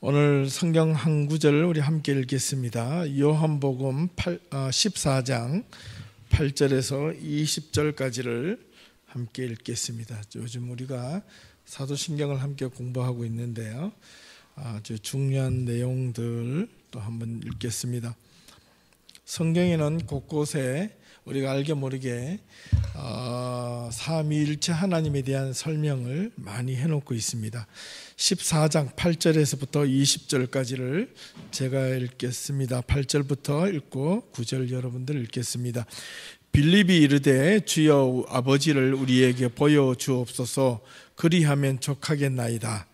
오늘 성경 한 구절을 우리 함께 읽겠습니다. 요한복음 14장 8절에서 20절까지를 함께 읽겠습니다. 요즘 우리가 사도신경을 함께 공부하고 있는데요, 아주 중요한 내용들 또 한번 읽겠습니다. 성경에는 곳곳에 우리가 알게 모르게 삼위일체 하나님에 대한 설명을 많이 해놓고 있습니다. 14장 8절에서부터 20절까지를 제가 읽겠습니다. 8절부터 읽고 9절 여러분들 읽겠습니다. 빌립이 이르되 주여 아버지를 우리에게 보여주옵소서. 그리하면 족하겠나이다.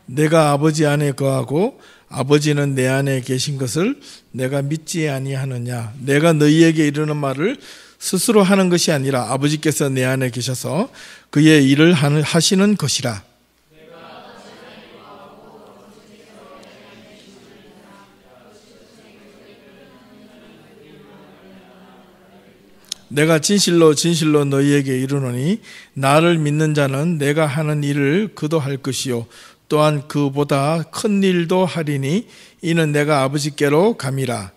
내가 아버지 안에 거하고 아버지는 내 안에 계신 것을 내가 믿지 아니하느냐. 내가 너희에게 이르는 말을 스스로 하는 것이 아니라 아버지께서 내 안에 계셔서 그의 일을 하시는 것이라. 내가 진실로 진실로 너희에게 이르노니 나를 믿는 자는 내가 하는 일을 그도 할 것이요 또한 그보다 큰 일도 하리니 이는 내가 아버지께로 감이라.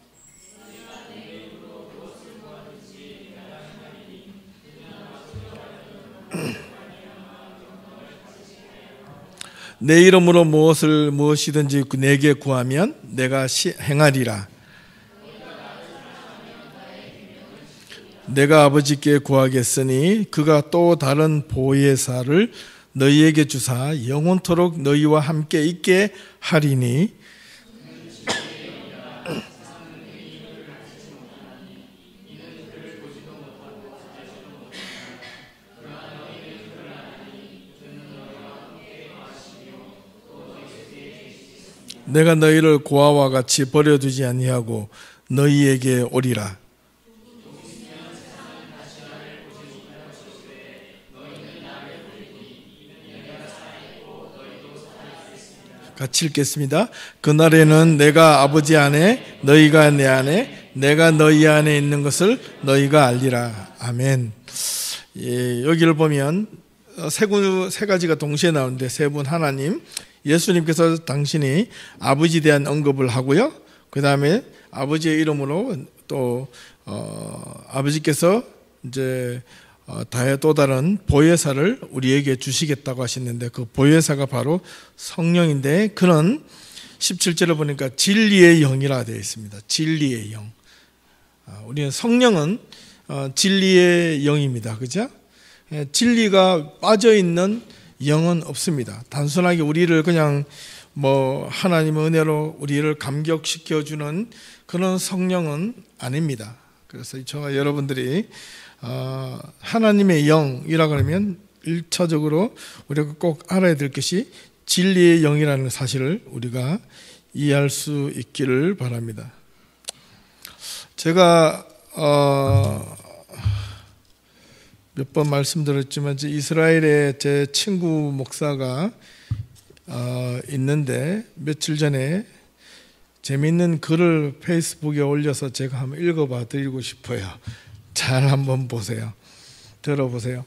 내 이름으로 무엇이든지 내게 구하면 내가 행하리라. 내가 아버지께 구하겠으니 그가 또 다른 보혜사를 너희에게 주사 영원토록 너희와 함께 있게 하리니 내가 너희를 고아와 같이 버려두지 아니하고 너희에게 오리라. 같이 읽겠습니다. 그날에는 내가 아버지 안에 너희가 내 안에 내가 너희 안에 있는 것을 너희가 알리라. 아멘. 여기를 보면 세 가지가 동시에 나오는데 세 분 하나님, 예수님께서 당신이 아버지에 대한 언급을 하고요, 그 다음에 아버지의 이름으로 또 아버지께서 이제 또 다른 보혜사를 우리에게 주시겠다고 하셨는데 그 보혜사가 바로 성령인데 그는 17절을 보니까 진리의 영이라 되어 있습니다. 진리의 영. 우리는 성령은 진리의 영입니다. 그죠? 진리가 빠져있는 영은 없습니다. 단순하게 우리를 그냥 하나님의 은혜로 우리를 감격시켜주는 그런 성령은 아닙니다. 그래서 저와 여러분들이 하나님의 영이라 그러면 1차적으로 우리가 꼭 알아야 될 것이 진리의 영이라는 사실을 우리가 이해할 수 있기를 바랍니다. 제가 몇 번 말씀드렸지만 이스라엘에 제 친구 목사가 있는데 며칠 전에 재미있는 글을 페이스북에 올려서 제가 한번 읽어봐 드리고 싶어요. 잘 한번 보세요. 들어보세요.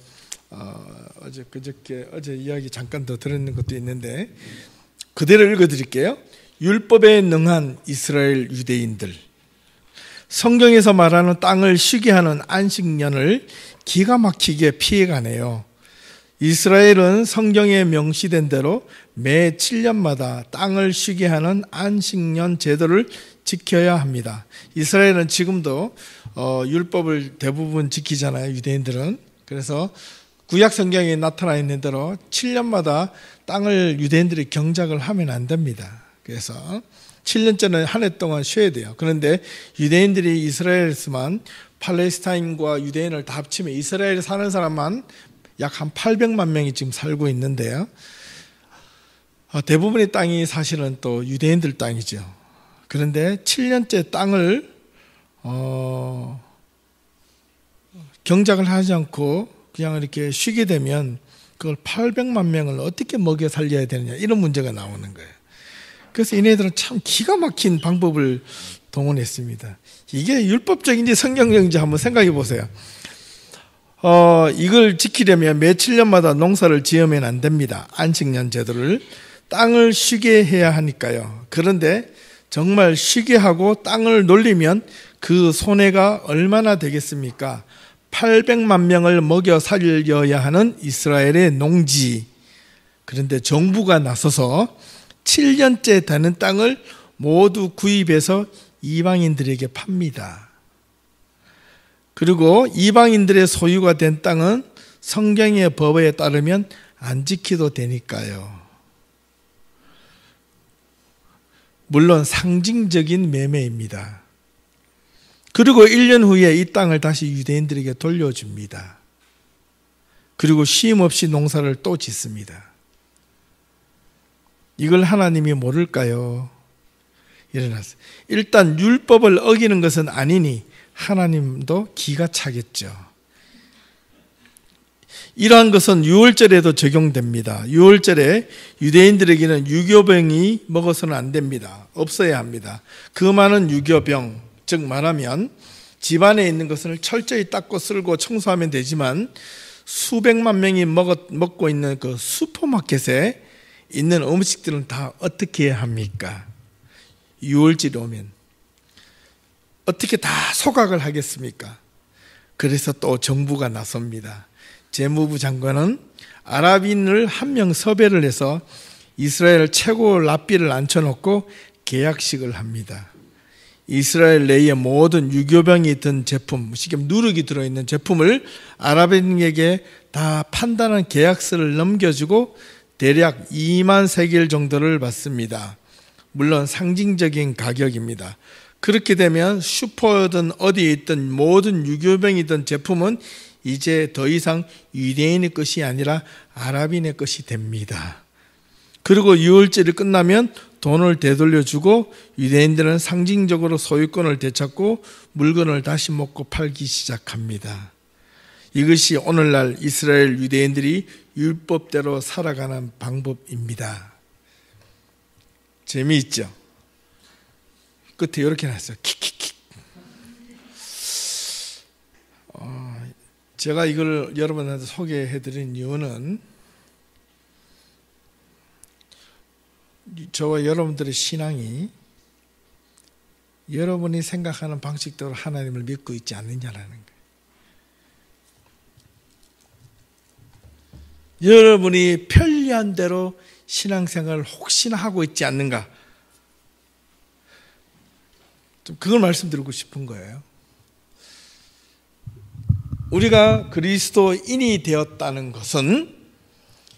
어제 이야기 잠깐 더 들었는 것도 있는데 그대로 읽어드릴게요. 율법에 능한 이스라엘 유대인들, 성경에서 말하는 땅을 쉬게 하는 안식년을 기가 막히게 피해가네요. 이스라엘은 성경에 명시된 대로 매 7년마다 땅을 쉬게 하는 안식년 제도를 지켜야 합니다. 이스라엘은 지금도 율법을 대부분 지키잖아요, 유대인들은. 그래서 구약 성경에 나타나 있는 대로 7년마다 땅을 유대인들이 경작을 하면 안 됩니다. 그래서 7년째는 한 해 동안 쉬어야 돼요. 그런데 유대인들이 이스라엘에서만 팔레스타인과 유대인을 다 합치면 이스라엘에 사는 사람만 약 한 800만 명이 지금 살고 있는데요, 대부분의 땅이 사실은 또 유대인들 땅이죠. 그런데 7년째 땅을 경작을 하지 않고 그냥 이렇게 쉬게 되면 그걸 800만 명을 어떻게 먹여 살려야 되느냐, 이런 문제가 나오는 거예요. 그래서 얘네들은 참 기가 막힌 방법을 동원했습니다. 이게 율법적인지 성경적인지 한번 생각해 보세요. 이걸 지키려면 며칠 년마다 농사를 지으면 안 됩니다. 안식년 제도를. 땅을 쉬게 해야 하니까요. 그런데 정말 쉬게 하고 땅을 놀리면 그 손해가 얼마나 되겠습니까? 800만 명을 먹여 살려야 하는 이스라엘의 농지. 그런데 정부가 나서서 7년째 되는 땅을 모두 구입해서 이방인들에게 팝니다. 그리고 이방인들의 소유가 된 땅은 성경의 법에 따르면 안 지켜도 되니까요. 물론 상징적인 매매입니다. 그리고 1년 후에 이 땅을 다시 유대인들에게 돌려줍니다. 그리고 쉼 없이 농사를 또 짓습니다. 이걸 하나님이 모를까요? 일어났어요. 일단 율법을 어기는 것은 아니니 하나님도 기가 차겠죠. 이러한 것은 유월절에도 적용됩니다. 유월절에 유대인들에게는 유교병이 먹어서는 안 됩니다. 없어야 합니다. 그 많은 유교병, 즉 말하면 집안에 있는 것을 철저히 닦고 쓸고 청소하면 되지만 수백만 명이 먹고 있는 그 슈퍼마켓에 있는 음식들은 다 어떻게 해야 합니까? 유월절이 오면 어떻게 다 소각을 하겠습니까? 그래서 또 정부가 나섭니다. 재무부 장관은 아랍인을 한 명 섭외를 해서 이스라엘 최고 랍비를 앉혀놓고 계약식을 합니다. 이스라엘 내의 모든 유교병이 든 제품, 지금 누룩이 들어있는 제품을 아랍인에게 다 판단한 계약서를 넘겨주고 대략 2만 세겔 정도를 받습니다. 물론 상징적인 가격입니다. 그렇게 되면 슈퍼든 어디에 있든 모든 유교병이든 제품은 이제 더 이상 유대인의 것이 아니라 아랍인의 것이 됩니다. 그리고 유월절이 끝나면 돈을 되돌려주고 유대인들은 상징적으로 소유권을 되찾고 물건을 다시 먹고 팔기 시작합니다. 이것이 오늘날 이스라엘 유대인들이 율법대로 살아가는 방법입니다. 재미있죠? 끝에 이렇게 났어요. 킥킥킥. 제가 이걸 여러분한테 소개해드린 이유는 저와 여러분들의 신앙이 여러분이 생각하는 방식대로 하나님을 믿고 있지 않느냐라는 거예요. 여러분이 편리한 대로 신앙생활을 혹시나 하고 있지 않는가? 좀 그걸 말씀드리고 싶은 거예요. 우리가 그리스도인이 되었다는 것은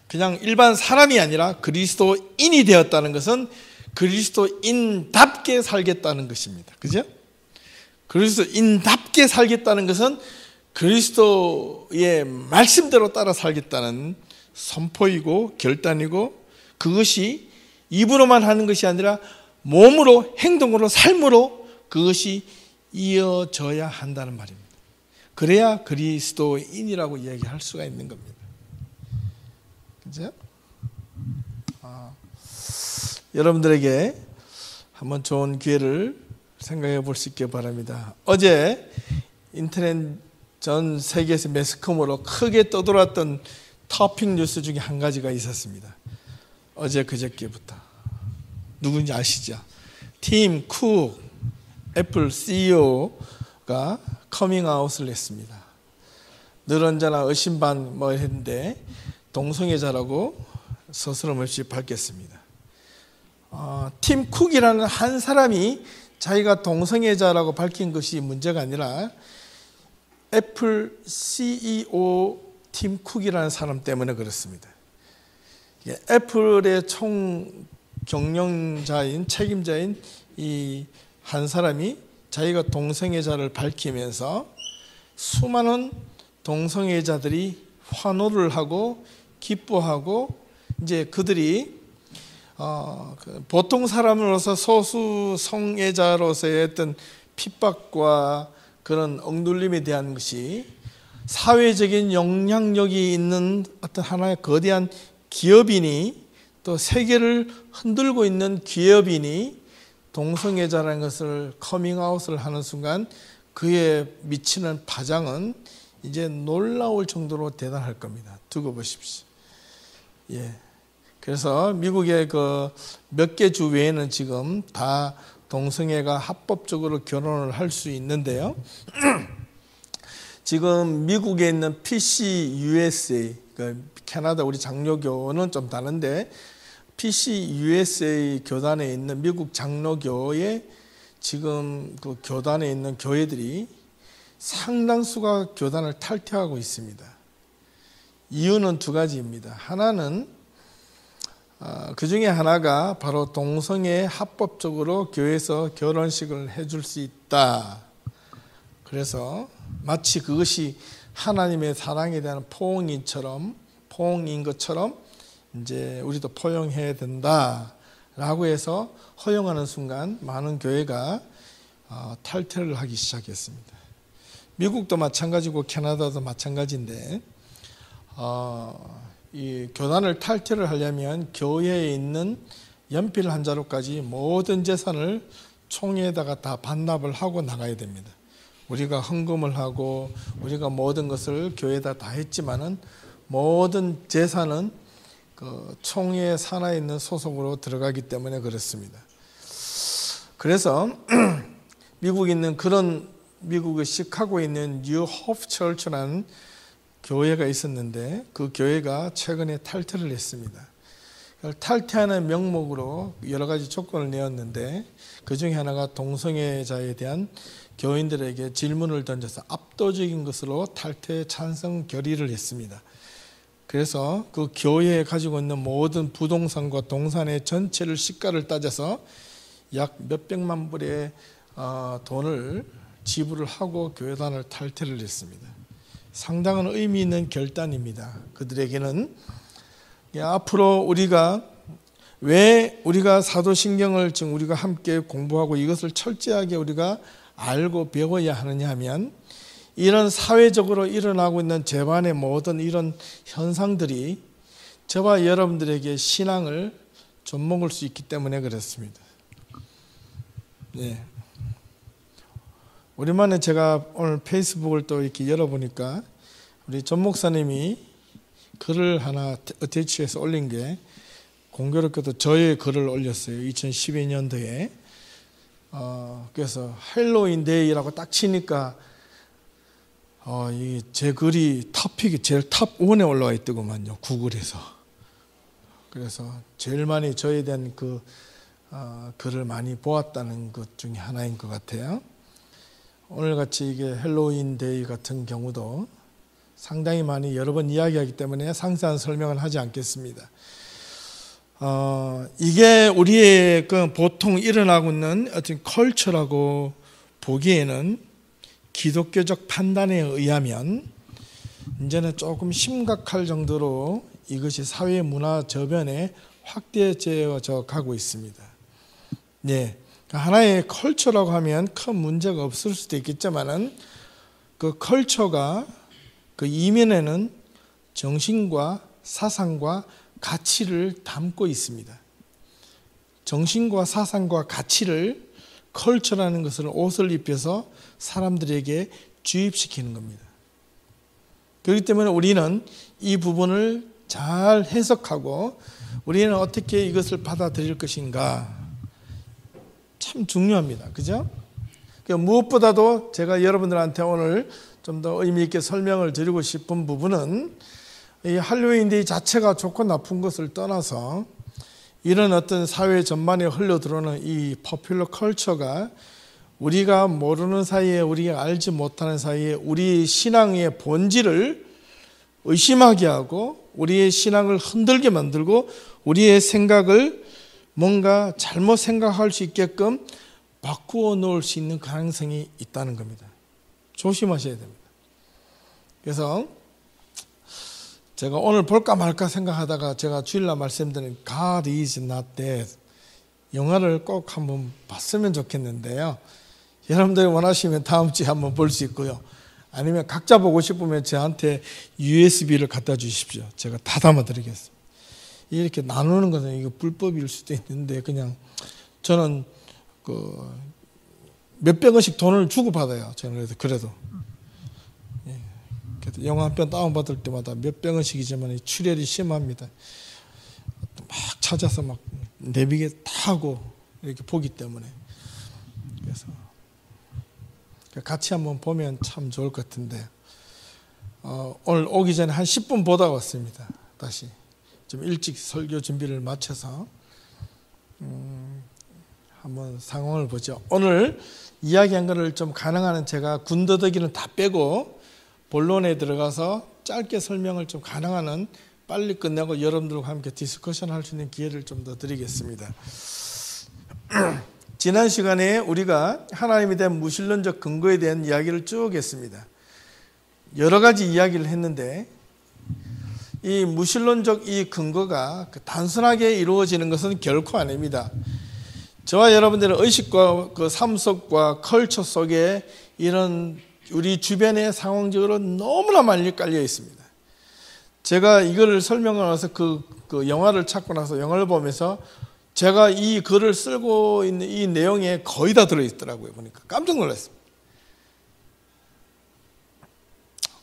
그냥 일반 사람이 아니라 그리스도인이 되었다는 것은 그리스도인답게 살겠다는 것입니다. 그죠? 그리스도인답게 살겠다는 것은 그리스도의 말씀대로 따라 살겠다는 선포이고 결단이고 그것이 입으로만 하는 것이 아니라 몸으로 행동으로 삶으로 그것이 이어져야 한다는 말입니다. 그래야 그리스도인이라고 이야기할 수가 있는 겁니다. 그죠? 여러분들에게 한번 좋은 기회를 생각해 볼 수 있게 바랍니다. 어제 인터넷 전 세계에서 매스컴으로 크게 떠돌았던 토픽 뉴스 중에 한 가지가 있었습니다. 어제 그저께부터. 누군지 아시죠? 팀 쿡, 애플 CEO가 커밍아웃을 했습니다. 늘 언제나 의심반 뭐 했는데 동성애자라고 서스럼없이 밝혔습니다. 팀 쿡이라는 한 사람이 자기가 동성애자라고 밝힌 것이 문제가 아니라 애플 CEO 팀 쿡이라는 사람 때문에 그렇습니다. 애플의 총 경영자인 책임자인 이 한 사람이 자기가 동성애자를 밝히면서 수많은 동성애자들이 환호를 하고 기뻐하고 이제 그들이 보통 사람으로서 소수 성애자로서의 어떤 핍박과 그런 억눌림에 대한 것이 사회적인 영향력이 있는 어떤 하나의 거대한 기업인이 또 세계를 흔들고 있는 기업인이 동성애자라는 것을 커밍아웃을 하는 순간 그에 미치는 파장은 이제 놀라울 정도로 대단할 겁니다. 두고 보십시오. 예. 그래서 미국의 그 몇 개 주 외에는 지금 다 동성애가 합법적으로 결혼을 할 수 있는데요. 지금 미국에 있는 PCUSA, 그 캐나다 우리 장로교는 좀 다른데 PCUSA 교단에 있는 미국 장로교의 지금 그 교단에 있는 교회들이 상당수가 교단을 탈퇴하고 있습니다. 이유는 두 가지입니다. 하나는 그 중에 하나가 바로 동성애 합법적으로 교회에서 결혼식을 해줄 수 있다. 그래서 마치 그것이 하나님의 사랑에 대한 포옹인 것처럼 이제 우리도 포용해야 된다라고 해서 허용하는 순간 많은 교회가 탈퇴를 하기 시작했습니다. 미국도 마찬가지고 캐나다도 마찬가지인데 이 교단을 탈퇴를 하려면 교회에 있는 연필 한 자루까지 모든 재산을 총회에다가 다 반납을 하고 나가야 됩니다. 우리가 헌금을 하고 우리가 모든 것을 교회에다 다 했지만은 모든 재산은 그 총회 산하에 있는 소속으로 들어가기 때문에 그렇습니다. 그래서 미국에 있는 그런 미국의 시카고에 있는 뉴 호프 처치라는 교회가 있었는데 그 교회가 최근에 탈퇴를 했습니다. 탈퇴하는 명목으로 여러 가지 조건을 내었는데 그 중에 하나가 동성애자에 대한 교인들에게 질문을 던져서 압도적인 것으로 탈퇴 찬성 결의를 했습니다. 그래서 그 교회에 가지고 있는 모든 부동산과 동산의 전체를 시가를 따져서 약 몇백만 불의 돈을 지불을 하고 교회단을 탈퇴를 했습니다. 상당한 의미 있는 결단입니다. 그들에게는 앞으로 왜 우리가 사도신경을 지금 우리가 함께 공부하고 이것을 철저하게 우리가 알고 배워야 하느냐 하면 이런 사회적으로 일어나고 있는 제반의 모든 이런 현상들이 저와 여러분들에게 신앙을 좀먹을 수 있기 때문에 그렇습니다. 네. 오랜만에 제가 오늘 페이스북을 또 이렇게 열어보니까 우리 전 목사님이 글을 하나 어태치해서 올린 게 공교롭게도 저의 글을 올렸어요. 2012년도에. 그래서 헬로윈 데이라고 딱 치니까 제 글이 토픽이 제일 탑 1에 올라와 있더구만요. 구글에서. 그래서 제일 많이 저에 대한 그 글을 많이 보았다는 것 중에 하나인 것 같아요. 오늘같이 이게 헬로윈 데이 같은 경우도 상당히 많이 여러 번 이야기하기 때문에 상세한 설명을 하지 않겠습니다. 이게 우리의 그 보통 일어나고 있는 어떤 컬처라고 보기에는 기독교적 판단에 의하면 이제는 조금 심각할 정도로 이것이 사회 문화 저변에 확대되어져 가고 있습니다. 네. 하나의 컬처라고 하면 큰 문제가 없을 수도 있겠지만은 그 컬처가 그 이면에는 정신과 사상과 가치를 담고 있습니다. 정신과 사상과 가치를 컬처라는 것을 옷을 입혀서 사람들에게 주입시키는 겁니다. 그렇기 때문에 우리는 이 부분을 잘 해석하고 우리는 어떻게 이것을 받아들일 것인가 참 중요합니다. 그죠? 무엇보다도 제가 여러분들한테 오늘 좀 더 의미 있게 설명을 드리고 싶은 부분은 이 할로윈데이 자체가 좋고 나쁜 것을 떠나서 이런 어떤 사회 전반에 흘러들어오는 이 포퓰러 컬처가 우리가 모르는 사이에 우리가 알지 못하는 사이에 우리 신앙의 본질을 의심하게 하고 우리의 신앙을 흔들게 만들고 우리의 생각을 뭔가 잘못 생각할 수 있게끔 바꾸어 놓을 수 있는 가능성이 있다는 겁니다. 조심하셔야 됩니다. 그래서 제가 오늘 볼까 말까 생각하다가 제가 주일날 말씀드린 God is not dead 영화를 꼭 한번 봤으면 좋겠는데요. 여러분들이 원하시면 다음 주에 한번 볼 수 있고요. 아니면 각자 보고 싶으면 저한테 USB를 갖다 주십시오. 제가 다 담아 드리겠습니다. 이렇게 나누는 것은 이거 불법일 수도 있는데 그냥 저는 그 몇백 원씩 돈을 주고 받아요. 저는 그래도 영화 한 편 다운받을 때마다 몇백 원씩이지만 출혈이 심합니다. 막 찾아서 막 내비게 타고 이렇게 보기 때문에 그래서 같이 한번 보면 참 좋을 것 같은데 오늘 오기 전에 한 10분 보다 왔습니다. 다시 좀 일찍 설교 준비를 마쳐서 한번 상황을 보죠. 오늘 이야기한 거를 좀 가능한 한 제가 군더더기는 다 빼고 본론에 들어가서 짧게 설명을 좀 가능한 한 빨리 끝내고 여러분들과 함께 디스커션 할 수 있는 기회를 좀 더 드리겠습니다. 지난 시간에 우리가 하나님에 대한 무신론적 근거에 대한 이야기를 쭉 했습니다. 여러 가지 이야기를 했는데 이 무신론적 이 근거가 단순하게 이루어지는 것은 결코 아닙니다. 저와 여러분들의 의식과 그 삶 속과 컬처 속에 이런 우리 주변의 상황적으로 너무나 많이 깔려 있습니다. 제가 이거를 설명하고 나서 그 영화를 찾고 나서 영화를 보면서 제가 이 글을 쓰고 있는 이 내용에 거의 다 들어있더라고요. 보니까 깜짝 놀랐습니다.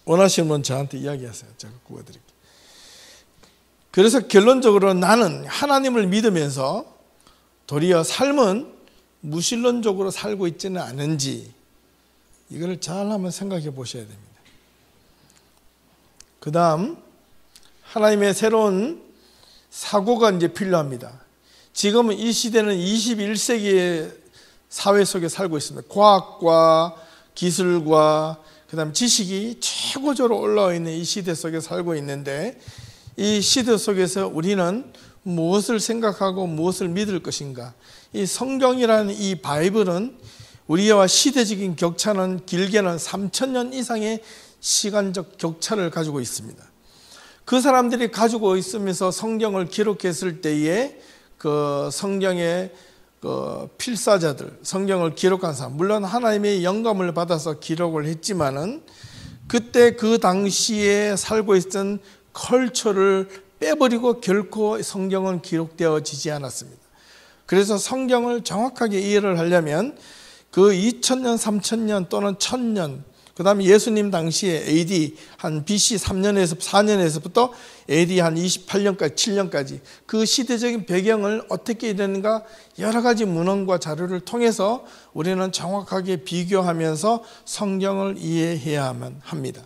원하시는 분 저한테 이야기하세요. 제가 구워드릴게요. 그래서 결론적으로 나는 하나님을 믿으면서 도리어 삶은 무신론적으로 살고 있지는 않은지 이걸 잘 한번 생각해 보셔야 됩니다. 그 다음 하나님의 새로운 사고가 이제 필요합니다. 지금은 이 시대는 21세기의 사회 속에 살고 있습니다. 과학과 기술과 그 다음 지식이 최고조로 올라와 있는 이 시대 속에 살고 있는데 이 시대 속에서 우리는 무엇을 생각하고 무엇을 믿을 것인가? 이 성경이라는 이 바이블은 우리와 시대적인 격차는 길게는 3000년 이상의 시간적 격차를 가지고 있습니다. 그 사람들이 가지고 있으면서 성경을 기록했을 때에 그 성경의 그 필사자들, 성경을 기록한 사람, 물론 하나님의 영감을 받아서 기록을 했지만은 그때 그 당시에 살고 있던 컬처를 빼버리고 결코 성경은 기록되어지지 않았습니다. 그래서 성경을 정확하게 이해를 하려면 그 2000년, 3000년 또는 1000년, 그 다음에 예수님 당시에 AD 한 BC 3년에서 4년에서부터 AD 한 28년까지, 7년까지 그 시대적인 배경을 어떻게 이루는가 여러 가지 문헌과 자료를 통해서 우리는 정확하게 비교하면서 성경을 이해해야만 합니다.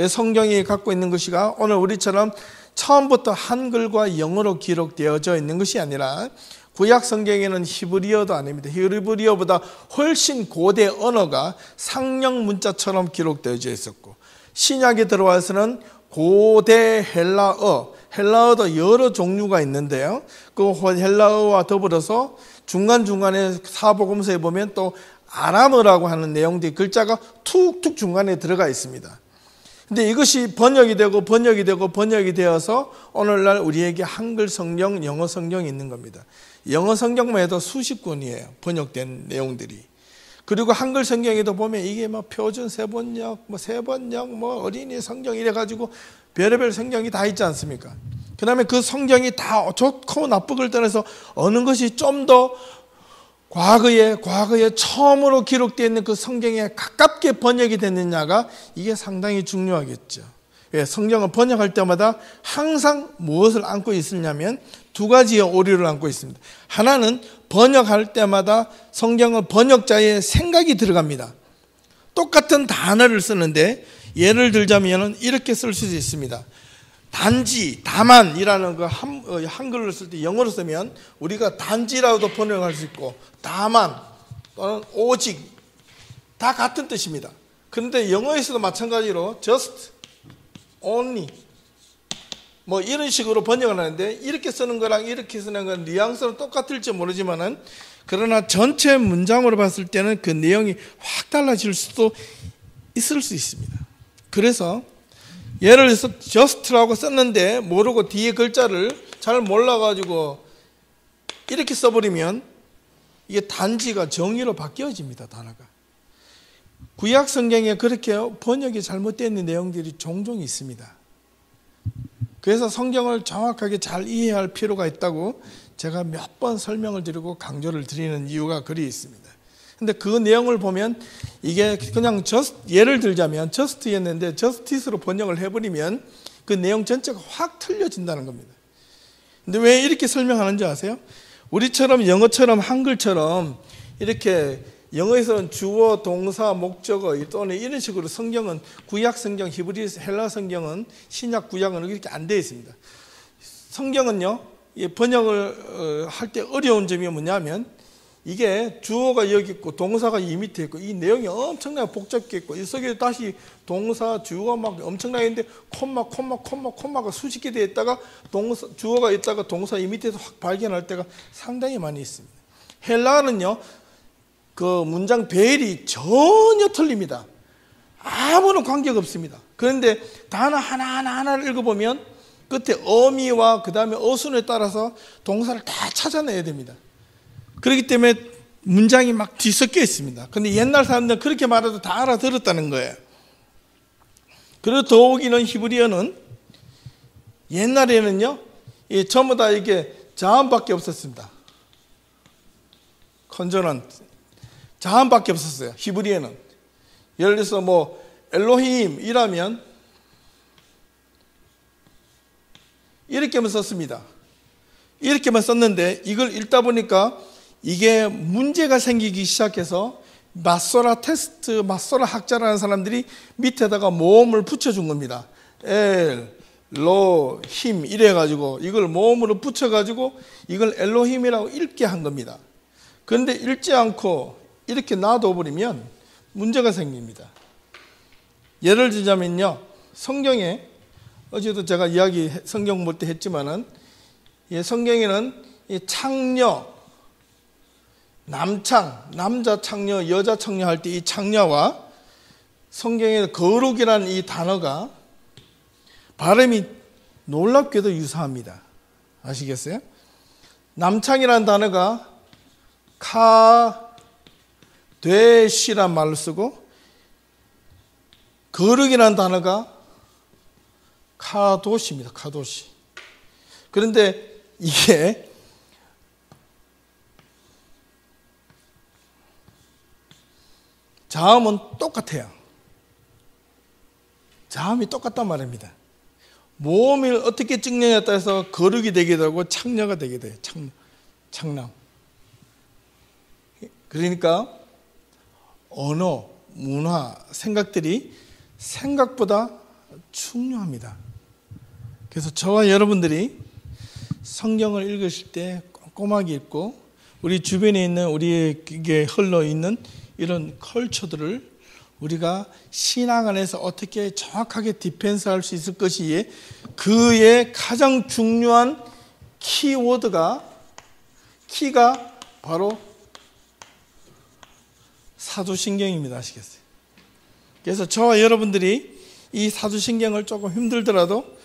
성경이 갖고 있는 것이가 오늘 우리처럼 처음부터 한글과 영어로 기록되어져 있는 것이 아니라 구약 성경에는 히브리어도 아닙니다. 히브리어보다 훨씬 고대 언어가 상형 문자처럼 기록되어져 있었고 신약에 들어와서는 고대 헬라어, 헬라어도 여러 종류가 있는데요. 그 헬라어와 더불어서 중간중간에 사복음서에 보면 또 아람어라고 하는 내용들이 글자가 툭툭 중간에 들어가 있습니다. 근데 이것이 번역이 되어서 오늘날 우리에게 한글 성경, 영어 성경이 있는 겁니다. 영어 성경만 해도 수십 권이에요. 번역된 내용들이. 그리고 한글 성경에도 보면 이게 뭐 표준 세번역, 뭐 세번역, 뭐 어린이 성경 이래가지고 별의별 성경이 다 있지 않습니까? 그 다음에 그 성경이 다 좋고 나쁘고를 떠나서 어느 것이 좀 더 과거에 처음으로 기록되어 있는 그 성경에 가깝게 번역이 됐느냐가 이게 상당히 중요하겠죠. 성경을 번역할 때마다 항상 무엇을 안고 있느냐면 두 가지의 오류를 안고 있습니다. 하나는 번역할 때마다 성경은 번역자의 생각이 들어갑니다. 똑같은 단어를 쓰는데 예를 들자면 이렇게 쓸 수도 있습니다. 단지, 다만이라는 그 한글로 쓸 때 영어로 쓰면 우리가 단지라고도 번역할 수 있고 다만 또는 오직 다 같은 뜻입니다. 그런데 영어에서도 마찬가지로 just, only 뭐 이런 식으로 번역을 하는데 이렇게 쓰는 거랑 이렇게 쓰는 건 뉘앙스는 똑같을지 모르지만은 그러나 전체 문장으로 봤을 때는 그 내용이 확 달라질 수도 있을 수 있습니다. 그래서 예를 들어서 just라고 썼는데 모르고 뒤에 글자를 잘 몰라가지고 이렇게 써버리면 이게 단지가 정의로 바뀌어집니다. 단어가. 구약 성경에 그렇게 번역이 잘못되어 있는 내용들이 종종 있습니다. 그래서 성경을 정확하게 잘 이해해야 할 필요가 있다고 제가 몇 번 설명을 드리고 강조를 드리는 이유가 그리 있습니다. 근데 그 내용을 보면 이게 그냥 예를 들자면 저스트였는데 저스티스로 번역을 해버리면 그 내용 전체가 확 틀려진다는 겁니다. 근데 왜 이렇게 설명하는지 아세요? 우리처럼 영어처럼 한글처럼 이렇게 영어에서는 주어, 동사, 목적어 또는 이런 식으로 성경은 구약 성경, 히브리, 헬라 성경은 신약, 구약은 이렇게 안 되어 있습니다. 성경은요, 번역을 할 때 어려운 점이 뭐냐면 이게 주어가 여기 있고 동사가 이 밑에 있고 이 내용이 엄청나게 복잡해 있고 이 속에 다시 동사, 주어가 막 엄청나게 있는데 콤마가 수십 개 되어 있다가 주어가 있다가 동사 이 밑에서 확 발견할 때가 상당히 많이 있습니다. 헬라어는요, 그 문장 배열이 전혀 틀립니다. 아무런 관계가 없습니다. 그런데 단어 하나를 읽어보면 끝에 어미와 그 다음에 어순에 따라서 동사를 다 찾아내야 됩니다. 그렇기 때문에 문장이 막 뒤섞여 있습니다. 그런데 옛날 사람들은 그렇게 말해도 다 알아들었다는 거예요. 그리고 더욱이는 히브리어는 옛날에는요, 전부 다 이게 자음밖에 없었습니다. 컨저넌트 자음밖에 없었어요. 히브리어는 예를 들어서 뭐 엘로힘이라면 이렇게만 썼습니다. 이렇게만 썼는데 이걸 읽다 보니까 이게 문제가 생기기 시작해서 마소라 학자라는 사람들이 밑에다가 모음을 붙여준 겁니다. 엘로힘 이래가지고 이걸 모음으로 붙여가지고 이걸 엘로힘이라고 읽게 한 겁니다. 그런데 읽지 않고 이렇게 놔둬버리면 문제가 생깁니다. 예를 들자면요, 성경에 어제도 제가 성경 볼 때 했지만은 성경에는 창녀, 남자 창녀, 여자 창녀 할 때 이 창녀와 성경의 거룩이라는 이 단어가 발음이 놀랍게도 유사합니다. 아시겠어요? 남창이라는 단어가 카되시란 말을 쓰고 거룩이라는 단어가 카도시입니다. 카도시. 그런데 이게 자음은 똑같아요. 자음이 똑같단 말입니다. 모음을 어떻게 찍느냐에 따라서 거룩이 되기도 하고 창녀가 되기도 해요. 창남. 그러니까 언어, 문화, 생각들이 생각보다 중요합니다. 그래서 저와 여러분들이 성경을 읽으실 때 꼼꼼하게 읽고 우리 주변에 있는 우리에게 흘러있는 이런 컬처들을 우리가 신앙 안에서 어떻게 정확하게 디펜스할 수 있을 것이기에 그의 가장 중요한 키가 바로 사도신경입니다. 아시겠어요? 그래서 저와 여러분들이 이 사도신경을 조금 힘들더라도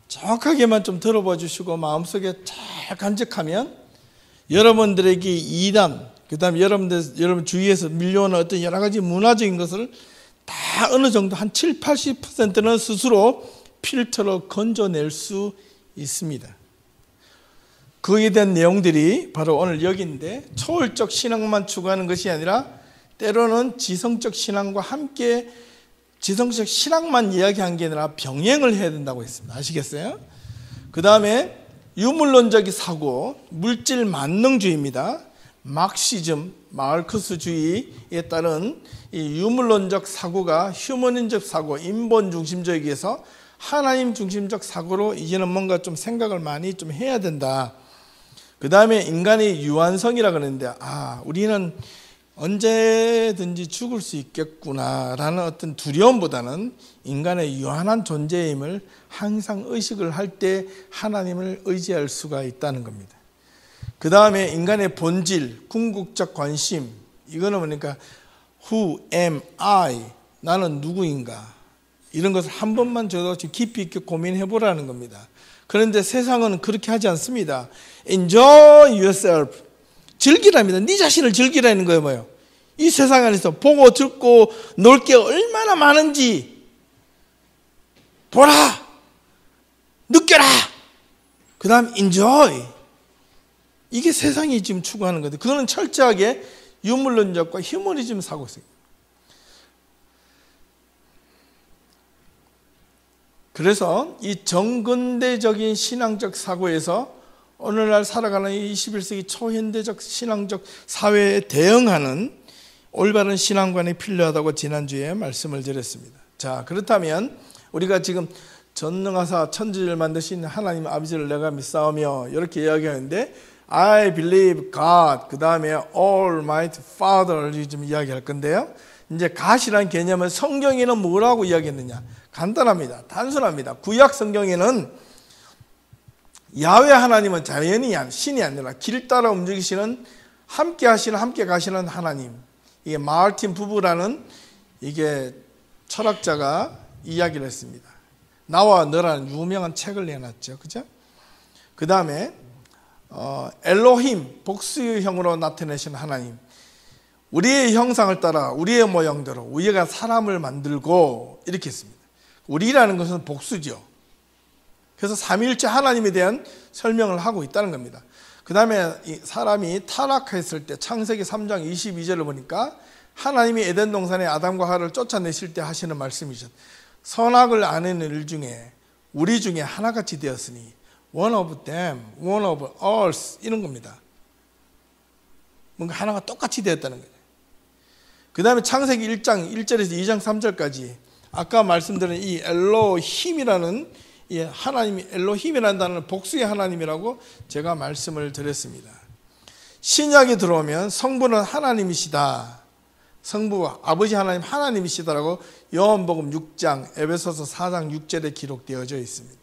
정확하게만 좀 들어봐 주시고 마음속에 잘 간직하면 여러분들에게 이단, 그 다음에 여러분 주위에서 밀려오는 어떤 여러 가지 문화적인 것을 다 어느 정도 한 7, 80%는 스스로 필터로 건져낼 수 있습니다. 거기에 대한 내용들이 바로 오늘 여기인데 초월적 신앙만 추구하는 것이 아니라 때로는 지성적 신앙과 함께 지성적 신앙만 이야기한 게 아니라 병행을 해야 된다고 했습니다. 아시겠어요? 그 다음에 유물론적인 사고, 물질 만능주의입니다. 막시즘, 마르크스주의에 따른 이 유물론적 사고가 휴머니적 사고, 인본 중심적에서 하나님 중심적 사고로 이제는 뭔가 좀 생각을 많이 좀 해야 된다. 그 다음에 인간의 유한성이라 그러는데 우리는 언제든지 죽을 수 있겠구나라는 어떤 두려움보다는 인간의 유한한 존재임을 항상 의식을 할 때 하나님을 의지할 수가 있다는 겁니다. 그 다음에 인간의 본질, 궁극적 관심, 이거는 뭐니까 Who am I? 나는 누구인가? 이런 것을 한 번만 저도 깊이 있게 고민해 보라는 겁니다. 그런데 세상은 그렇게 하지 않습니다. Enjoy yourself. 즐기랍니다. 네 자신을 즐기라는 거예요. 뭐예요? 이 세상 안에서 보고 듣고 놀 게 얼마나 많은지 보라. 느껴. 그 다음 enjoy. 이게 세상이 지금 추구하는 건데 그거는 철저하게 유물론적과 휴머니즘 사고입니다. 그래서 이 정근대적인 신앙적 사고에서 오늘날 살아가는 21세기 초현대적 신앙적 사회에 대응하는 올바른 신앙관이 필요하다고 지난주에 말씀을 드렸습니다. 자, 그렇다면 우리가 지금 전능하사 천지를 만드신 하나님 아버지를 내가 믿사오며 이렇게 이야기하는데 I believe God, 그 다음에 Almighty Father를 좀 이야기할 건데요. 이제 God이라는 개념은 성경에는 뭐라고 이야기했느냐? 간단합니다. 단순합니다. 구약 성경에는 야훼 하나님은 자연이 신이 아니라 길 따라 움직이시는 함께 하시는 함께 가시는 하나님. 이게 마르틴 부부라는 이게 철학자가 이야기를 했습니다. 나와 너라는 유명한 책을 내놨죠. 그죠? 그 다음에 엘로힘 복수형으로 나타내신 하나님. 우리의 형상을 따라 우리의 모양대로 우리가 사람을 만들고 이렇게 했습니다. 우리라는 것은 복수죠. 그래서 삼위일체 하나님에 대한 설명을 하고 있다는 겁니다. 그 다음에 사람이 타락했을 때 창세기 3장 22절을 보니까 하나님이 에덴 동산에 아담과 하와를 쫓아내실 때 하시는 말씀이죠. 선악을 아는 일 중에 우리 중에 하나같이 되었으니 one of them, one of us 이런 겁니다. 뭔가 하나가 똑같이 되었다는 거예요. 그 다음에 창세기 1장 1절에서 2장 3절까지 아까 말씀드린 이 엘로힘이라는 이 하나님이 엘로힘이라는 단어는 복수의 하나님이라고 제가 말씀을 드렸습니다. 신약에 들어오면 성부는 하나님이시다. 성부 아버지 하나님 하나님이시다라고 요한복음 6장 에베소서 4장 6절에 기록되어져 있습니다.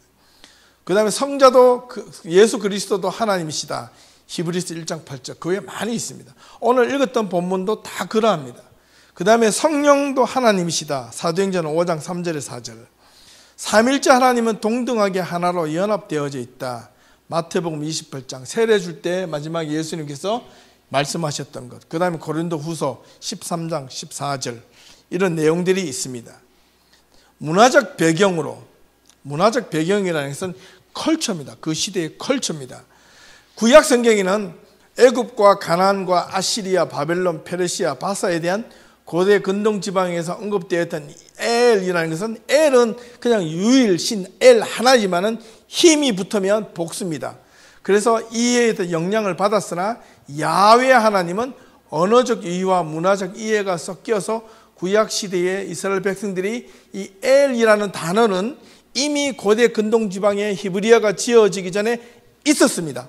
그 다음에 성자도 예수 그리스도도 하나님이시다. 히브리서 1장 8절 그 외에 많이 있습니다. 오늘 읽었던 본문도 다 그러합니다. 그 다음에 성령도 하나님이시다. 사도행전 5장 3절에 4절. 삼일째 하나님은 동등하게 하나로 연합되어져 있다. 마태복음 28장 세례 줄 때 마지막에 예수님께서 말씀하셨던 것. 그 다음에 고린도 후서 13장 14절 이런 내용들이 있습니다. 문화적 배경이라는 것은 컬처입니다. 그 시대의 컬처입니다. 구약 성경에는 애굽과 가나안과 아시리아, 바벨론, 페르시아, 바사에 대한 고대 근동 지방에서 언급되었던 엘이라는 것은 엘은 그냥 유일신 엘 하나지만은 힘이 붙으면 복수입니다. 그래서 이에 대해 영향을 받았으나 야훼 하나님은 언어적 이해와 문화적 이해가 섞여서 구약 시대의 이스라엘 백성들이 이 엘이라는 단어는 이미 고대 근동 지방의 히브리어가 지어지기 전에 있었습니다.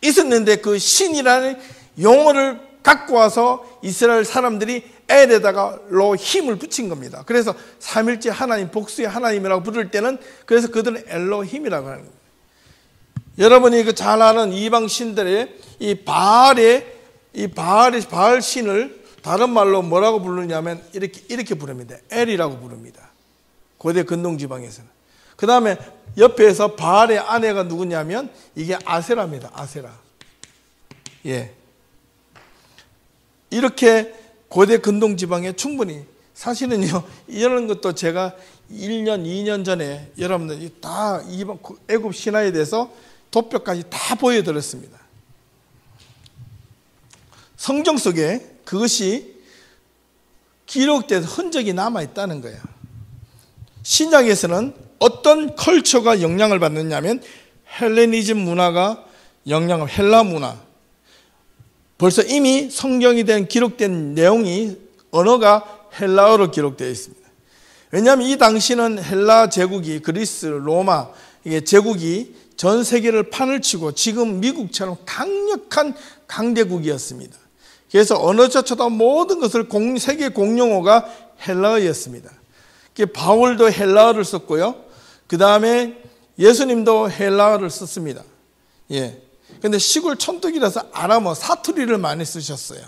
있었는데 그 신이라는 용어를 갖고 와서 이스라엘 사람들이 엘에다가 로 힘을 붙인 겁니다. 그래서 삼일째 하나님, 복수의 하나님이라고 부를 때는 그래서 그들은 엘로힘이라고 하는 겁니다. 여러분이 잘 아는 이방 신들의 이 바알 신을 다른 말로 뭐라고 부르냐면 이렇게 부릅니다. 엘이라고 부릅니다. 고대 근동 지방에서는. 그 다음에 옆에서 바알의 아내가 누구냐면 이게 아세라입니다. 아세라. 예. 이렇게 고대 근동 지방에 충분히 사실은요 이런 것도 제가 1년 2년 전에 여러분들 다 애굽 신화에 대해서 도표까지 다 보여드렸습니다. 성경 속에 그것이 기록돼서 흔적이 남아있다는 거예요. 신약에서는 어떤 컬처가 영향을 받느냐면 헬레니즘 문화가 영향을 헬라 문화. 벌써 이미 성경에 대한 기록된 내용이 언어가 헬라어로 기록되어 있습니다. 왜냐하면 이 당시는 헬라 제국이 그리스, 로마 이게 제국이 전 세계를 판을 치고 지금 미국처럼 강력한 강대국이었습니다. 그래서 언어 자체도 모든 것을 세계 공용어가 헬라어였습니다. 바울도 헬라어를 썼고요. 그 다음에 예수님도 헬라어를 썼습니다. 예. 근데 시골 촌뚝이라서 아람어 사투리를 많이 쓰셨어요.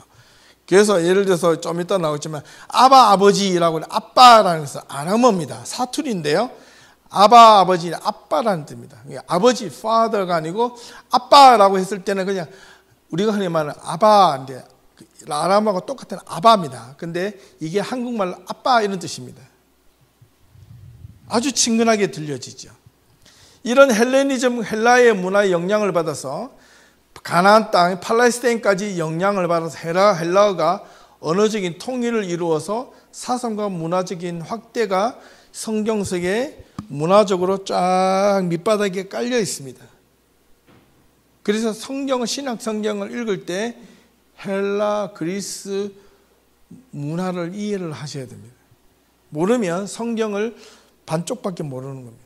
그래서 예를 들어서 좀 이따 나오겠지만 아버지라고 아빠라는 것은 아람어입니다. 사투리인데요. 아버지 아빠라는 뜻입니다. 아버지 father가 아니고 아빠라고 했을 때는 그냥 우리가 흔히 말하는 아바인데 아람어하고 똑같은 아바입니다. 근데 이게 한국말로 아빠 이런 뜻입니다. 아주 친근하게 들려지죠. 이런 헬레니즘, 헬라의 문화의 영향을 받아서 가나안 땅, 팔레스타인까지 영향을 받아서 헬라어가 언어적인 통일을 이루어서 사상과 문화적인 확대가 성경 속에 문화적으로 쫙 밑바닥에 깔려 있습니다. 그래서 신약 성경을 읽을 때 헬라, 그리스 문화를 이해를 하셔야 됩니다. 모르면 성경을 반쪽밖에 모르는 겁니다.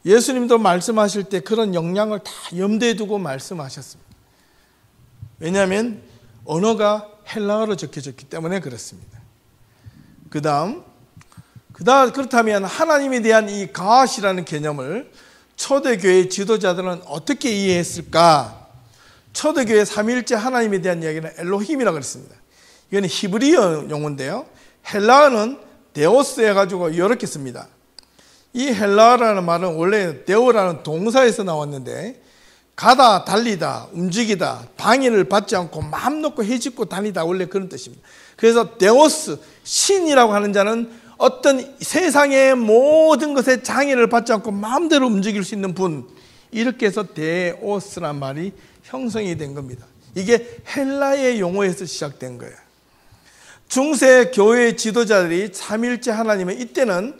예수님도 말씀하실 때 그런 영향을 다 염두에 두고 말씀하셨습니다. 왜냐하면 언어가 헬라어로 적혀졌기 때문에 그렇습니다. 그렇다면 하나님에 대한 이 가엇이라는 개념을 초대교회 지도자들은 어떻게 이해했을까? 초대교회 삼위일체 하나님에 대한 이야기는 엘로힘이라고 그랬습니다. 이건 히브리어 용어인데요. 헬라어는 데오스 해가지고 이렇게 씁니다. 이 헬라어라는 말은 원래 데오라는 동사에서 나왔는데 가다, 달리다, 움직이다, 방해를 받지 않고 마음 놓고 헤집고 다니다, 원래 그런 뜻입니다. 그래서 데오스, 신이라고 하는 자는 어떤 세상의 모든 것에 장애를 받지 않고 마음대로 움직일 수 있는 분, 이렇게 해서 데오스란 말이 형성이 된 겁니다. 이게 헬라의 용어에서 시작된 거예요. 중세 교회 지도자들이 삼위일체 하나님은 이때는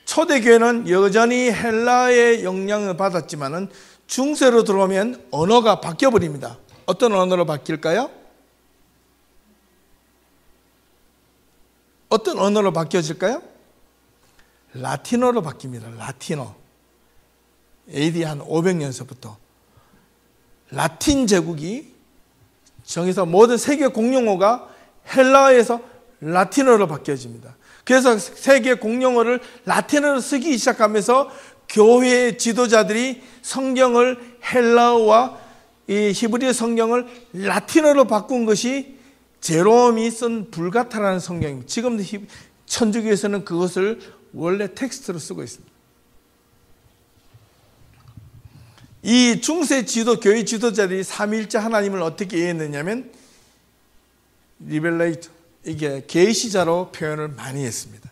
초대교회는 여전히 헬라의 영향을 받았지만은 중세로 들어오면 언어가 바뀌어버립니다. 어떤 언어로 바뀔까요? 어떤 언어로 바뀌어질까요? 라틴어로 바뀝니다. 라틴어. AD 한 500년서부터 라틴 제국이 정해서 모든 세계 공용어가 헬라어에서 라틴어로 바뀌어집니다. 그래서 세계 공용어를 라틴어로 쓰기 시작하면서 교회 지도자들이 성경을 헬라어와 이 히브리어 성경을 라틴어로 바꾼 것이 제롬이 쓴 불가타라는 성경입니다. 지금도 천주교에서는 그것을 원래 텍스트로 쓰고 있습니다. 이 중세 교회 지도자들이 삼위일체 하나님을 어떻게 이해했느냐면 리벨레이터, 이게 계시자로 표현을 많이 했습니다.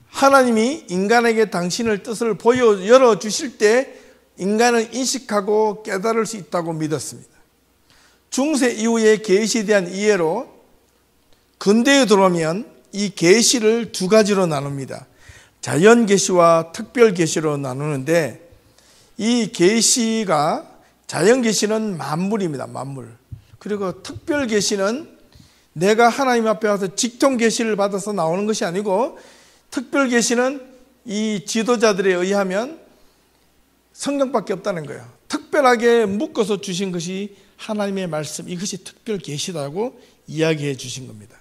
하나님이 인간에게 당신의 뜻을 열어주실 때 인간은 인식하고 깨달을 수 있다고 믿었습니다. 중세 이후의 계시에 대한 이해로 근대에 들어오면 이 계시를 두 가지로 나눕니다. 자연 계시와 특별 계시로 나누는데, 이 계시가 자연 계시는 만물입니다. 만물. 그리고 특별 계시는 내가 하나님 앞에 와서 직통 계시를 받아서 나오는 것이 아니고, 특별 계시는 이 지도자들에 의하면 성경밖에 없다는 거예요. 특별하게 묶어서 주신 것이 하나님의 말씀, 이것이 특별 계시다고 이야기해 주신 겁니다.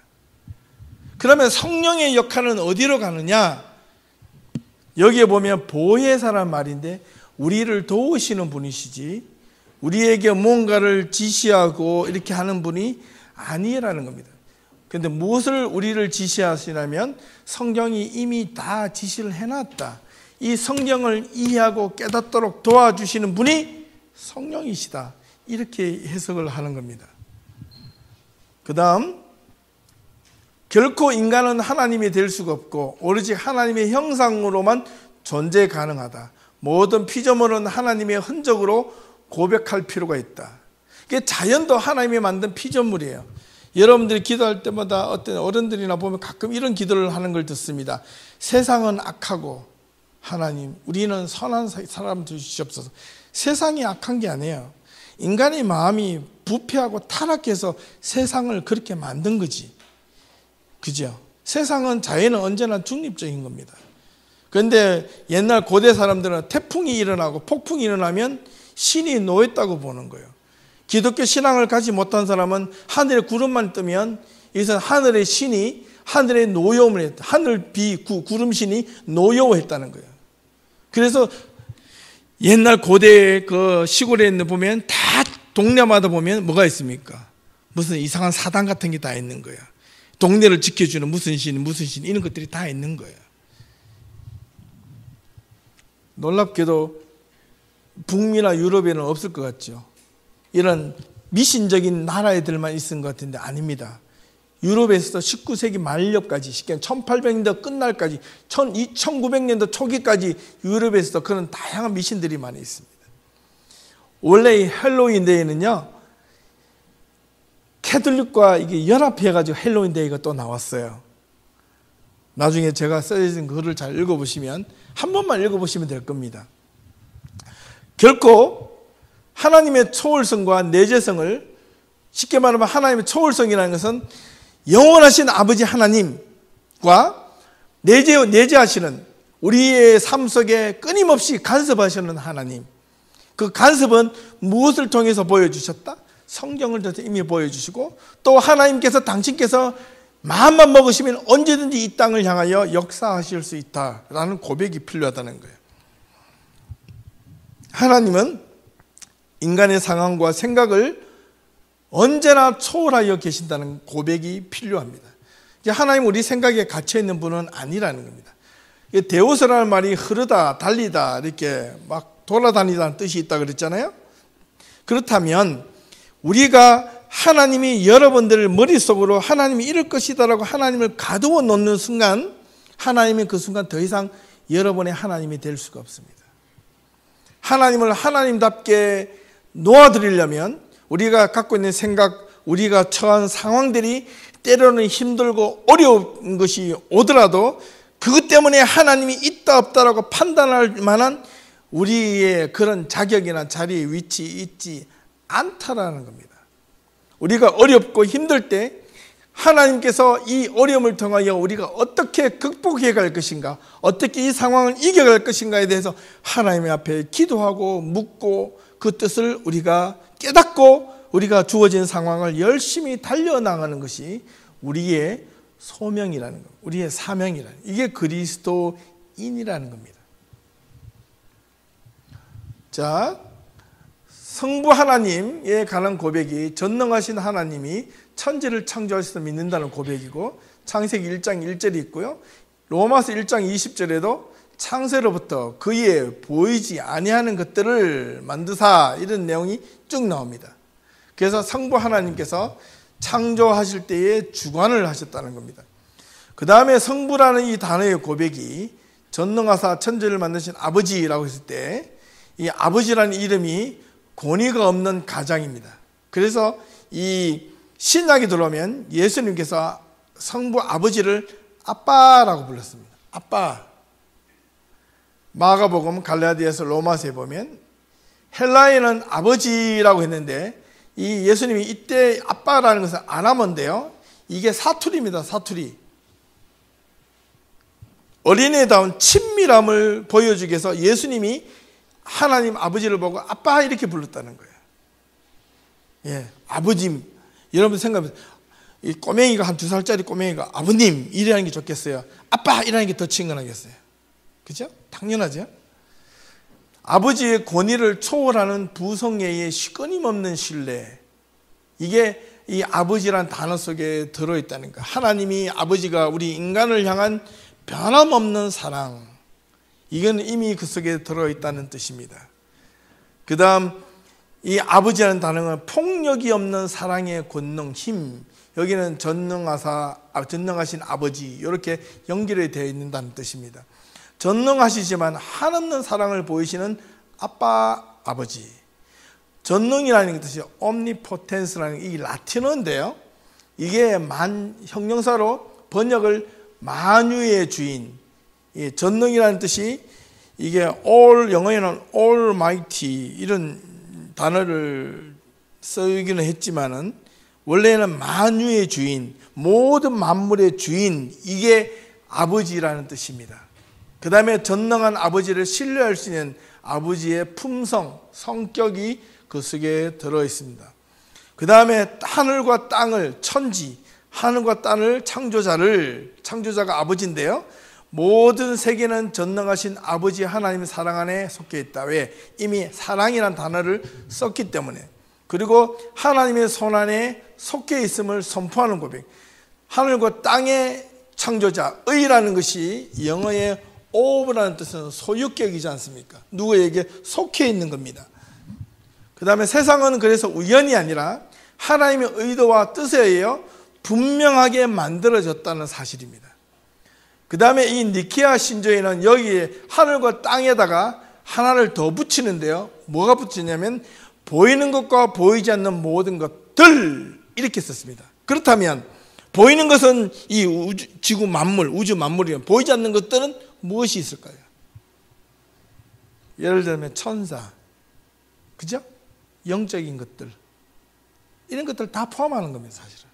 그러면 성령의 역할은 어디로 가느냐? 여기에 보면 보혜사란 말인데, 우리를 도우시는 분이시지 우리에게 뭔가를 지시하고 이렇게 하는 분이 아니라는 겁니다. 그런데 무엇을 우리를 지시하시냐면 성경이 이미 다 지시를 해놨다. 이 성경을 이해하고 깨닫도록 도와주시는 분이 성령이시다. 이렇게 해석을 하는 겁니다. 그 다음, 결코 인간은 하나님이 될 수가 없고 오로지 하나님의 형상으로만 존재 가능하다. 모든 피조물은 하나님의 흔적으로 고백할 필요가 있다. 이게 자연도 하나님이 만든 피조물이에요. 여러분들이 기도할 때마다 어떤 어른들이나 보면 가끔 이런 기도를 하는 걸 듣습니다. 세상은 악하고 하나님, 우리는 선한 사람 주시옵소서. 세상이 악한 게 아니에요. 인간의 마음이 부패하고 타락해서 세상을 그렇게 만든 거지. 그죠? 세상은, 자연은 언제나 중립적인 겁니다. 그런데 옛날 고대 사람들은 태풍이 일어나고 폭풍이 일어나면 신이 놓였다고 보는 거예요. 기독교 신앙을 가지 못한 사람은 하늘에 구름만 뜨면 이것은 하늘의 신이 하늘에 노여움을 했다. 하늘 구름신이 노여워했다는 거예요. 그래서 옛날 고대 그 시골에 있는 보면 다 동네마다 보면 뭐가 있습니까? 무슨 이상한 사당 같은 게 다 있는 거예요. 동네를 지켜주는 무슨 신 이런 것들이 다 있는 거예요. 놀랍게도 북미나 유럽에는 없을 것 같죠. 이런 미신적인 나라들만 있은 것 같은데 아닙니다. 유럽에서 19세기 말년까지, 1800년대 끝날까지, 1900년대 초기까지 유럽에서 그런 다양한 미신들이 많이 있습니다. 원래 이 헬로윈 데이는요, 캐톨릭과 이게 연합해가지고 헬로윈 데이가 또 나왔어요. 나중에 제가 써진 글을 잘 읽어보시면, 한 번만 읽어보시면 될 겁니다. 결코 하나님의 초월성과 내재성을, 쉽게 말하면 하나님의 초월성이라는 것은 영원하신 아버지 하나님과 내재하시는, 우리의 삶 속에 끊임없이 간섭하시는 하나님, 그 간섭은 무엇을 통해서 보여주셨다? 성경을 통해서 이미 보여주시고, 또 하나님께서, 당신께서 마음만 먹으시면 언제든지 이 땅을 향하여 역사하실 수 있다라는 고백이 필요하다는 거예요. 하나님은 인간의 상황과 생각을 언제나 초월하여 계신다는 고백이 필요합니다. 하나님 우리 생각에 갇혀있는 분은 아니라는 겁니다. 데오스라는 말이 흐르다, 달리다, 이렇게 막 돌아다니다는 뜻이 있다 그랬잖아요. 그렇다면 우리가 하나님이 여러분들을 머릿속으로 하나님이 이럴 것이다라고 하나님을 가두어 놓는 순간, 하나님은 그 순간 더 이상 여러분의 하나님이 될 수가 없습니다. 하나님을 하나님답게 놓아드리려면 우리가 갖고 있는 생각, 우리가 처한 상황들이 때로는 힘들고 어려운 것이 오더라도 그것 때문에 하나님이 있다 없다라고 판단할 만한 우리의 그런 자격이나 자리에 위치 있지 않다라는 겁니다. 우리가 어렵고 힘들 때 하나님께서 이 어려움을 통하여 우리가 어떻게 극복해 갈 것인가, 어떻게 이 상황을 이겨갈 것인가에 대해서 하나님 앞에 기도하고 묻고 그 뜻을 우리가 깨닫고 우리가 주어진 상황을 열심히 달려나가는 것이 우리의 소명이라는 겁니다. 우리의 사명이라는, 이게 그리스도인이라는 겁니다. 자, 성부 하나님에 관한 고백이 전능하신 하나님이 천지를 창조하셔서 믿는다는 고백이고, 창세기 1장 1절이 있고요, 로마서 1장 20절에도 창세로부터 그의 보이지 아니하는 것들을 만드사, 이런 내용이 쭉 나옵니다. 그래서 성부 하나님께서 창조하실 때에 주관을 하셨다는 겁니다. 그 다음에 성부라는 이 단어의 고백이 전능하사 천지를 만드신 아버지라고 했을 때, 이 아버지라는 이름이 권위가 없는 가장입니다. 그래서 이 신약에 들어오면 예수님께서 성부 아버지를 아빠라고 불렀습니다. 아빠. 마가복음, 갈라디아서, 로마서에 보면 헬라에는 아버지라고 했는데, 이 예수님이 이때 아빠라는 것은 아나몬데요, 이게 사투리입니다. 사투리. 어린애다운 친밀함을 보여주기 위해서 예수님이 하나님 아버지를 보고 아빠 이렇게 불렀다는 거예요. 예, 아버님. 여러분 생각해보세요. 이 꼬맹이가 한 2살짜리 꼬맹이가 아버님 이라는 게 좋겠어요? 아빠 이라는 게 더 친근하겠어요? 그죠? 당연하죠. 아버지의 권위를 초월하는 부성애의 끊임없는 신뢰, 이게 이 아버지란 단어 속에 들어있다는 거예요. 하나님이, 아버지가 우리 인간을 향한 변함없는 사랑, 이건 이미 그 속에 들어있다는 뜻입니다. 그 다음 이 아버지라는 단어는 폭력이 없는 사랑의 권능, 힘, 여기는 전능하신 아버지, 이렇게 연결이 되어 있는다는 뜻입니다. 전능하시지만 한없는 사랑을 보이시는 아빠, 아버지. 전능이라는 뜻이 omnipotence라는 이 라틴어인데요, 이게 형용사로 번역을 만유의 주인, 전능이라는 뜻이 이게 all, 영어에는 almighty 이런 단어를 쓰기는 했지만은 원래는 만유의 주인, 모든 만물의 주인, 이게 아버지라는 뜻입니다. 그 다음에 전능한 아버지를 신뢰할 수 있는 아버지의 품성, 성격이 그 속에 들어있습니다. 그 다음에 하늘과 땅을, 천지, 하늘과 땅을 창조자가 아버지인데요, 모든 세계는 전능하신 아버지 하나님의 사랑 안에 속해 있다. 왜? 이미 사랑이라는 단어를 썼기 때문에. 그리고 하나님의 손 안에 속해 있음을 선포하는 고백. 하늘과 땅의 창조자, 의라는 것이 영어의 of라는 뜻은 소유격이지 않습니까? 누구에게 속해 있는 겁니다. 그 다음에 세상은 그래서 우연이 아니라 하나님의 의도와 뜻에 의해 분명하게 만들어졌다는 사실입니다. 그 다음에 이 니케아 신조에는 여기에 하늘과 땅에다가 하나를 더 붙이는데요. 뭐가 붙이냐면 보이는 것과 보이지 않는 모든 것들 이렇게 썼습니다. 그렇다면 보이는 것은 이 지구 만물, 우주 만물이면 보이지 않는 것들은 무엇이 있을까요? 예를 들면 천사, 그죠? 영적인 것들, 이런 것들 다 포함하는 겁니다, 사실은.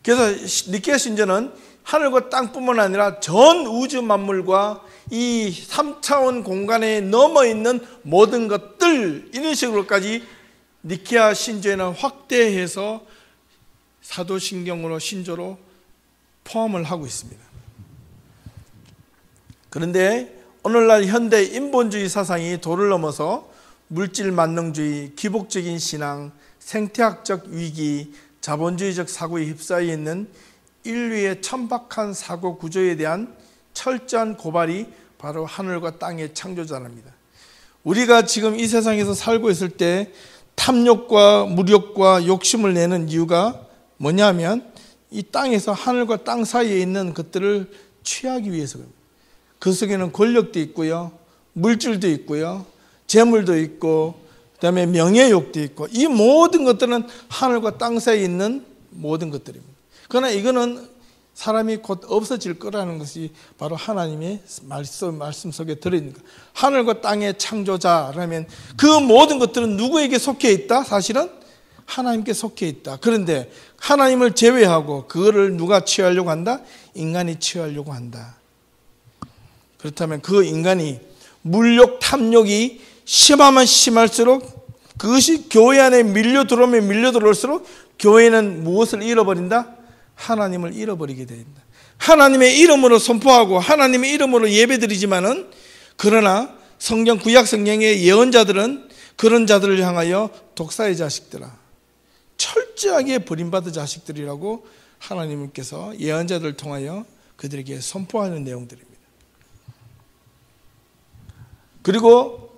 그래서 니케아 신조는 하늘과 땅뿐만 아니라 전 우주 만물과 이 3차원 공간에 넘어 있는 모든 것들, 이런 식으로까지 니케아 신조에는 확대해서 사도신경으로 신조로 포함을 하고 있습니다. 그런데 오늘날 현대 인본주의 사상이 도를 넘어서 물질 만능주의, 기복적인 신앙, 생태학적 위기, 자본주의적 사고에 휩싸여 있는 인류의 천박한 사고 구조에 대한 철저한 고발이 바로 하늘과 땅의 창조자랍니다. 우리가 지금 이 세상에서 살고 있을 때 탐욕과 무력과 욕심을 내는 이유가 뭐냐면 이 땅에서 하늘과 땅 사이에 있는 것들을 취하기 위해서입니다. 그 속에는 권력도 있고요, 물질도 있고요, 재물도 있고, 그 다음에 명예욕도 있고, 이 모든 것들은 하늘과 땅 사이에 있는 모든 것들입니다. 그러나 이거는 사람이 곧 없어질 거라는 것이 바로 하나님의 말씀 속에 들어있는 거예요. 하늘과 땅의 창조자라면 그 모든 것들은 누구에게 속해 있다? 사실은 하나님께 속해 있다. 그런데 하나님을 제외하고 그거를 누가 취하려고 한다? 인간이 취하려고 한다. 그렇다면 그 인간이 물욕, 탐욕이 심하면 심할수록 그것이 교회 안에 밀려 들어오면 밀려 들어올수록 교회는 무엇을 잃어버린다? 하나님을 잃어버리게 된다. 하나님의 이름으로 선포하고 하나님의 이름으로 예배드리지만은 그러나 성경 구약 성경의 예언자들은 그런 자들을 향하여 독사의 자식들아, 철저하게 버림받은 자식들이라고 하나님께서 예언자들을 통하여 그들에게 선포하는 내용들입니다. 그리고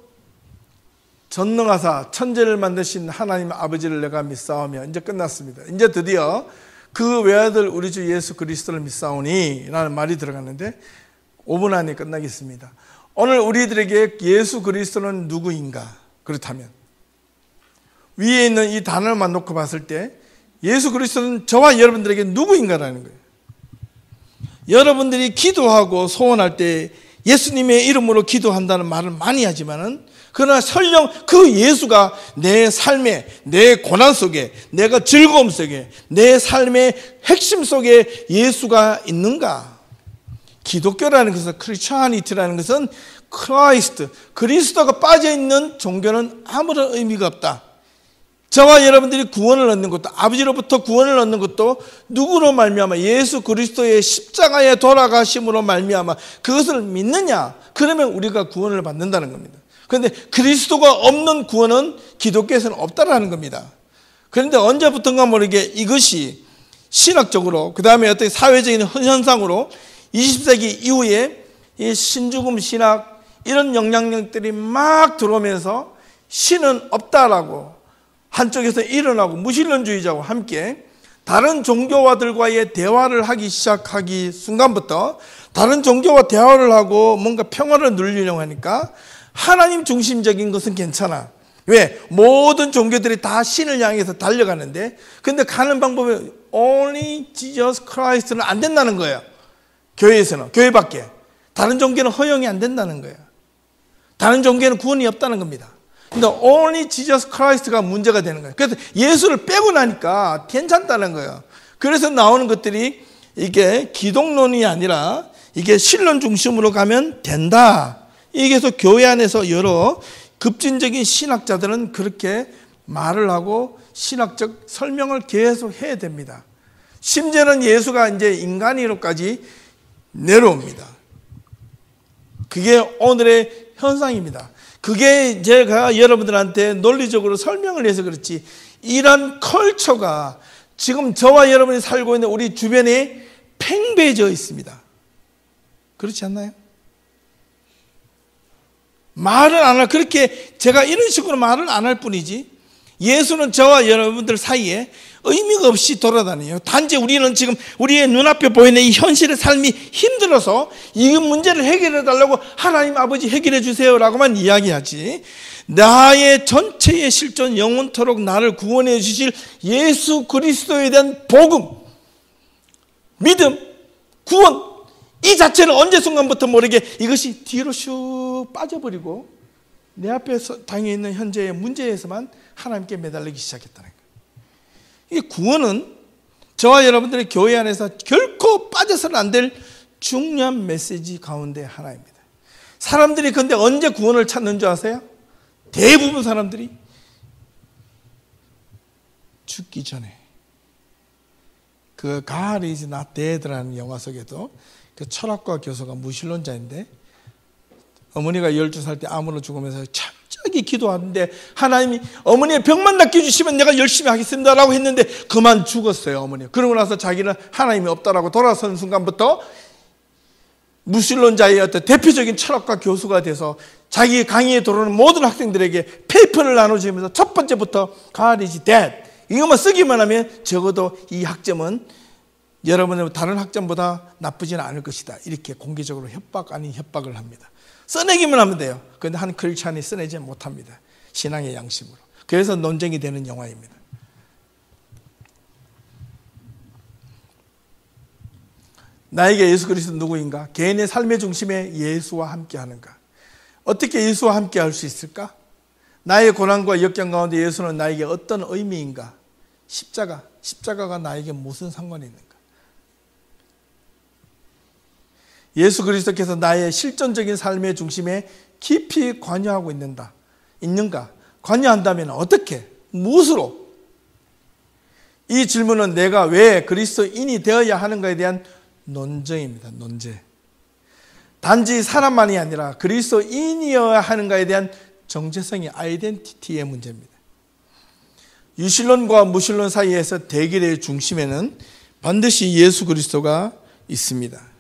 전능하사 천지를 만드신 하나님 아버지를 내가 믿사오며, 이제 끝났습니다. 이제 드디어 그 외아들 우리 주 예수 그리스도를 믿사오니 라는 말이 들어갔는데 5분 안에 끝나겠습니다. 오늘 우리들에게 예수 그리스도는 누구인가? 그렇다면 위에 있는 이 단어만 놓고 봤을 때 예수 그리스도는 저와 여러분들에게 누구인가라는 거예요. 여러분들이 기도하고 소원할 때 예수님의 이름으로 기도한다는 말을 많이 하지만은, 그러나 설령 그 예수가 내 삶에, 내 고난 속에, 내가 즐거움 속에, 내 삶의 핵심 속에 예수가 있는가? 기독교라는 것은, 크리스찬이티라는 것은 크라이스트, 그리스도가 빠져있는 종교는 아무런 의미가 없다. 저와 여러분들이 구원을 얻는 것도, 아버지로부터 구원을 얻는 것도 누구로 말미암아? 예수 그리스도의 십자가에 돌아가심으로 말미암아 그것을 믿느냐? 그러면 우리가 구원을 받는다는 겁니다. 그런데 그리스도가 없는 구원은 기독교에서는 없다라는 겁니다. 그런데 언제부턴가 모르게 이것이 신학적으로, 그 다음에 어떤 사회적인 현상으로 20세기 이후에 이 신죽음 신학, 이런 영향력들이 막 들어오면서 신은 없다라고 한쪽에서 일어나고 무신론주의자와 함께 다른 종교와들과의 대화를 하기 시작하기 순간부터 다른 종교와 대화를 하고 뭔가 평화를 누리려고 하니까 하나님 중심적인 것은 괜찮아. 왜? 모든 종교들이 다 신을 향해서 달려가는데, 근데 가는 방법이 only Jesus Christ는 안 된다는 거예요. 교회에서는, 교회 밖에. 다른 종교는 허용이 안 된다는 거예요. 다른 종교는 구원이 없다는 겁니다. 근데 only Jesus Christ가 문제가 되는 거예요. 그래서 예수를 빼고 나니까 괜찮다는 거예요. 그래서 나오는 것들이 이게 기독론이 아니라 이게 신론 중심으로 가면 된다. 이게 그래서 교회 안에서 여러 급진적인 신학자들은 그렇게 말을 하고 신학적 설명을 계속 해야 됩니다. 심지어는 예수가 이제 인간으로까지 내려옵니다. 그게 오늘의 현상입니다. 그게 제가 여러분들한테 논리적으로 설명을 해서 그렇지, 이런 컬처가 지금 저와 여러분이 살고 있는 우리 주변에 팽배해져 있습니다. 그렇지 않나요? 말을 안 할, 그렇게 제가 이런 식으로 말을 안 할 뿐이지 예수는 저와 여러분들 사이에 의미가 없이 돌아다녀요. 단지 우리는 지금 우리의 눈앞에 보이는 이 현실의 삶이 힘들어서 이 문제를 해결해 달라고 하나님 아버지 해결해 주세요라고만 이야기하지, 나의 전체의 실존 영원토록 나를 구원해 주실 예수 그리스도에 대한 복음, 믿음, 구원, 이 자체는 언제 순간부터 모르게 이것이 뒤로 슉 빠져버리고 내 앞에서 당해 있는 현재의 문제에서만 하나님께 매달리기 시작했다는 거예요. 이 구원은 저와 여러분들의 교회 안에서 결코 빠져서는 안 될 중요한 메시지 가운데 하나입니다. 사람들이 근데 언제 구원을 찾는 줄 아세요? 대부분 사람들이 죽기 전에. 그 God is not dead라는 영화 속에도 그 철학과 교수가 무신론자인데, 어머니가 12살 때 암으로 죽으면서 갑자기 기도하는데 하나님이 어머니의 병만 낫게해주시면 내가 열심히 하겠습니다 라고 했는데 그만 죽었어요, 어머니. 그러고 나서 자기는 하나님이 없다라고 돌아선 순간부터 무신론자의 어떤 대표적인 철학과 교수가 돼서 자기 강의에 들어오는 모든 학생들에게 페이퍼를 나눠주면서 첫 번째부터 God is dead, 이것만 쓰기만 하면 적어도 이 학점은 여러분의 다른 학점보다 나쁘지는 않을 것이다, 이렇게 공개적으로 협박 아닌 협박을 합니다. 써내기만 하면 돼요. 그런데 한 크리스찬이 써내지 못합니다, 신앙의 양심으로. 그래서 논쟁이 되는 영화입니다. 나에게 예수 그리스도 누구인가? 개인의 삶의 중심에 예수와 함께 하는가? 어떻게 예수와 함께 할 수 있을까? 나의 고난과 역경 가운데 예수는 나에게 어떤 의미인가? 십자가가 나에게 무슨 상관이 있는가? 예수 그리스도께서 나의 실존적인 삶의 중심에 깊이 관여하고 있는가? 관여한다면 어떻게? 무엇으로? 이 질문은 내가 왜 그리스도인이 되어야 하는가에 대한 논쟁입니다. 논제. 단지 사람만이 아니라 그리스도인이어야 하는가에 대한 정체성의 아이덴티티의 문제입니다. 유신론과 무신론 사이에서 대결의 중심에는 반드시 예수 그리스도가 있습니다.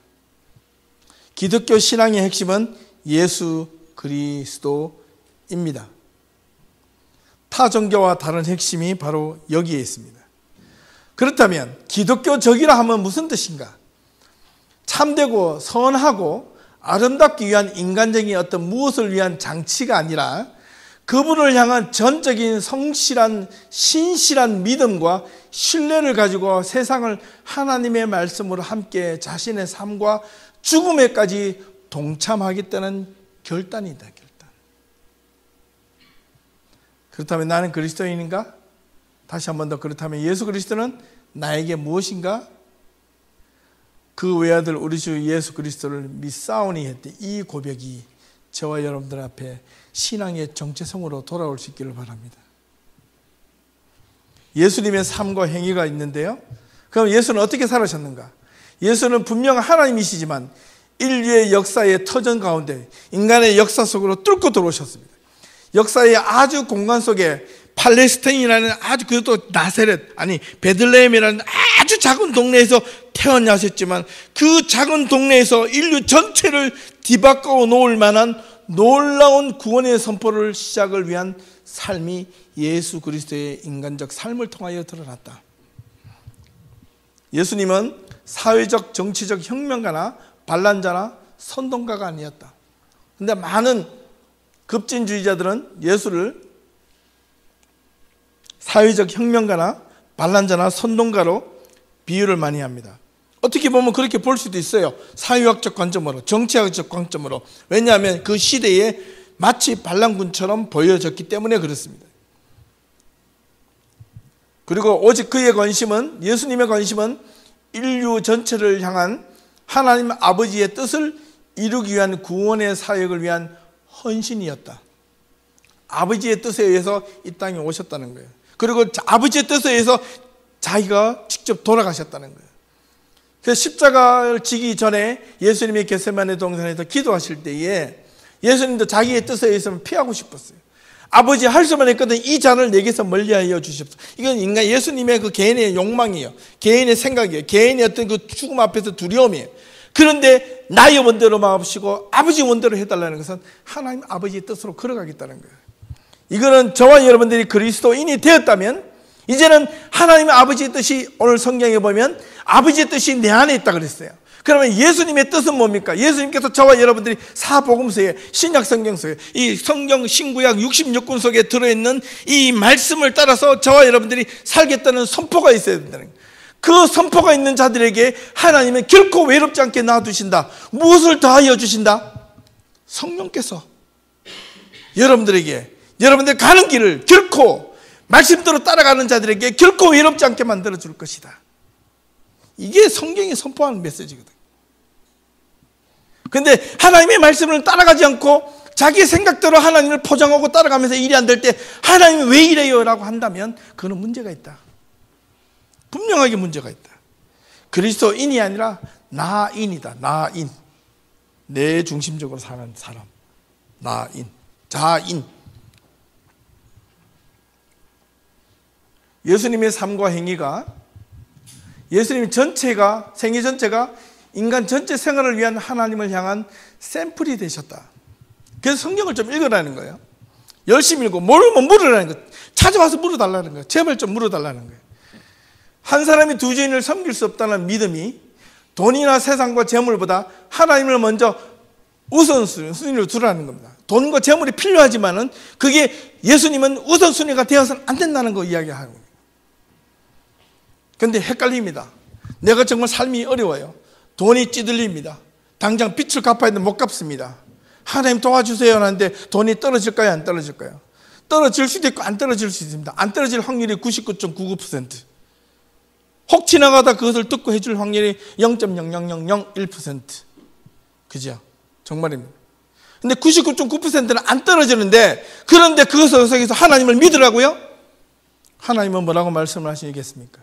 기독교 신앙의 핵심은 예수 그리스도입니다. 타 종교와 다른 핵심이 바로 여기에 있습니다. 그렇다면 기독교적이라 하면 무슨 뜻인가? 참되고 선하고 아름답기 위한 인간적인 어떤 무엇을 위한 장치가 아니라 그분을 향한 전적인 성실한 신실한 믿음과 신뢰를 가지고 세상을 하나님의 말씀으로 함께 자신의 삶과 죽음에까지 동참하겠다는 결단이다, 결단. 그렇다면 나는 그리스도인인가? 다시 한 번 더, 그렇다면 예수 그리스도는 나에게 무엇인가? 그 외아들 우리 주 예수 그리스도를 믿사오니 했대. 이 고백이 저와 여러분들 앞에 신앙의 정체성으로 돌아올 수 있기를 바랍니다. 예수님의 삶과 행위가 있는데요, 그럼 예수는 어떻게 살아셨는가? 예수는 분명 하나님이시지만 인류의 역사의 터전 가운데 인간의 역사 속으로 뚫고 들어오셨습니다. 역사의 아주 공간 속에 팔레스타인이라는 아주, 그것도 베들레헴이라는 아주 작은 동네에서 태어나셨지만 그 작은 동네에서 인류 전체를 뒤바꿔 놓을 만한 놀라운 구원의 선포를 시작을 위한 삶이 예수 그리스도의 인간적 삶을 통하여 드러났다. 예수님은 사회적 정치적 혁명가나 반란자나 선동가가 아니었다. 그런데 많은 급진주의자들은 예수를 사회적 혁명가나 반란자나 선동가로 비유를 많이 합니다. 어떻게 보면 그렇게 볼 수도 있어요. 사회학적 관점으로, 정치학적 관점으로. 왜냐하면 그 시대에 마치 반란군처럼 보여졌기 때문에 그렇습니다. 그리고 오직 그의 관심은, 예수님의 관심은 인류 전체를 향한 하나님 아버지의 뜻을 이루기 위한 구원의 사역을 위한 헌신이었다. 아버지의 뜻에 의해서 이 땅에 오셨다는 거예요. 그리고 아버지의 뜻에 의해서 자기가 직접 돌아가셨다는 거예요. 그래서 십자가를 지기 전에 예수님이 겟세마네 동산에서 기도하실 때에 예수님도 자기의 뜻에 의해서는 피하고 싶었어요. 아버지 할 수만 했거든, 이 잔을 내게서 멀리하여 주십시오. 이건 인간 예수님의 그 개인의 욕망이에요. 개인의 생각이에요. 개인의 어떤 그 죽음 앞에서 두려움이에요. 그런데 나의 원대로 마옵시고 아버지 원대로 해달라는 것은 하나님 아버지의 뜻으로 걸어가겠다는 거예요. 이거는 저와 여러분들이 그리스도인이 되었다면 이제는 하나님의 아버지의 뜻이 오늘 성경에 보면 아버지의 뜻이 내 안에 있다 그랬어요. 그러면 예수님의 뜻은 뭡니까? 예수님께서 저와 여러분들이 사복음서에 신약 성경서에 이 성경 신구약 66권 속에 들어있는 이 말씀을 따라서 저와 여러분들이 살겠다는 선포가 있어야 된다는 거예요. 그 선포가 있는 자들에게 하나님은 결코 외롭지 않게 놔두신다. 무엇을 더하여 주신다? 성령께서 여러분들에게 여러분들 가는 길을 결코 말씀대로 따라가는 자들에게 결코 외롭지 않게 만들어 줄 것이다. 이게 성경이 선포하는 메시지거든. 그런데 하나님의 말씀을 따라가지 않고 자기 생각대로 하나님을 포장하고 따라가면서 일이 안 될 때 하나님이 왜 이래요? 라고 한다면 그거는 문제가 있다. 분명하게 문제가 있다. 그리스도인이 아니라 나인이다. 나인. 내 중심적으로 사는 사람. 나인. 자인. 예수님의 삶과 행위가 예수님 전체가 생애 전체가 인간 전체 생활을 위한 하나님을 향한 샘플이 되셨다. 그래서 성경을 좀 읽으라는 거예요. 열심히 읽고 모르면 물으라는 거예요. 찾아와서 물어달라는 거예요. 제발 좀 물어달라는 거예요. 한 사람이 두 주인을 섬길 수 없다는 믿음이 돈이나 세상과 재물보다 하나님을 먼저 우선순위로 두라는 겁니다. 돈과 재물이 필요하지만은 그게 예수님은 우선순위가 되어서는 안 된다는 거 이야기하는 거예요. 그런데 헷갈립니다. 내가 정말 삶이 어려워요. 돈이 찌들립니다. 당장 빚을 갚아야 되는데 못 갚습니다. 하나님 도와주세요 하는데 돈이 떨어질까요? 안 떨어질까요? 떨어질 수도 있고 안 떨어질 수 있습니다. 안 떨어질 확률이 99.99%. 혹 지나가다 그것을 듣고 해줄 확률이 0.00001%. 그죠? 정말입니다. 근데 99.9%는 안 떨어지는데 그런데 그것을 속에서 하나님을 믿으라고요? 하나님은 뭐라고 말씀을 하시겠습니까?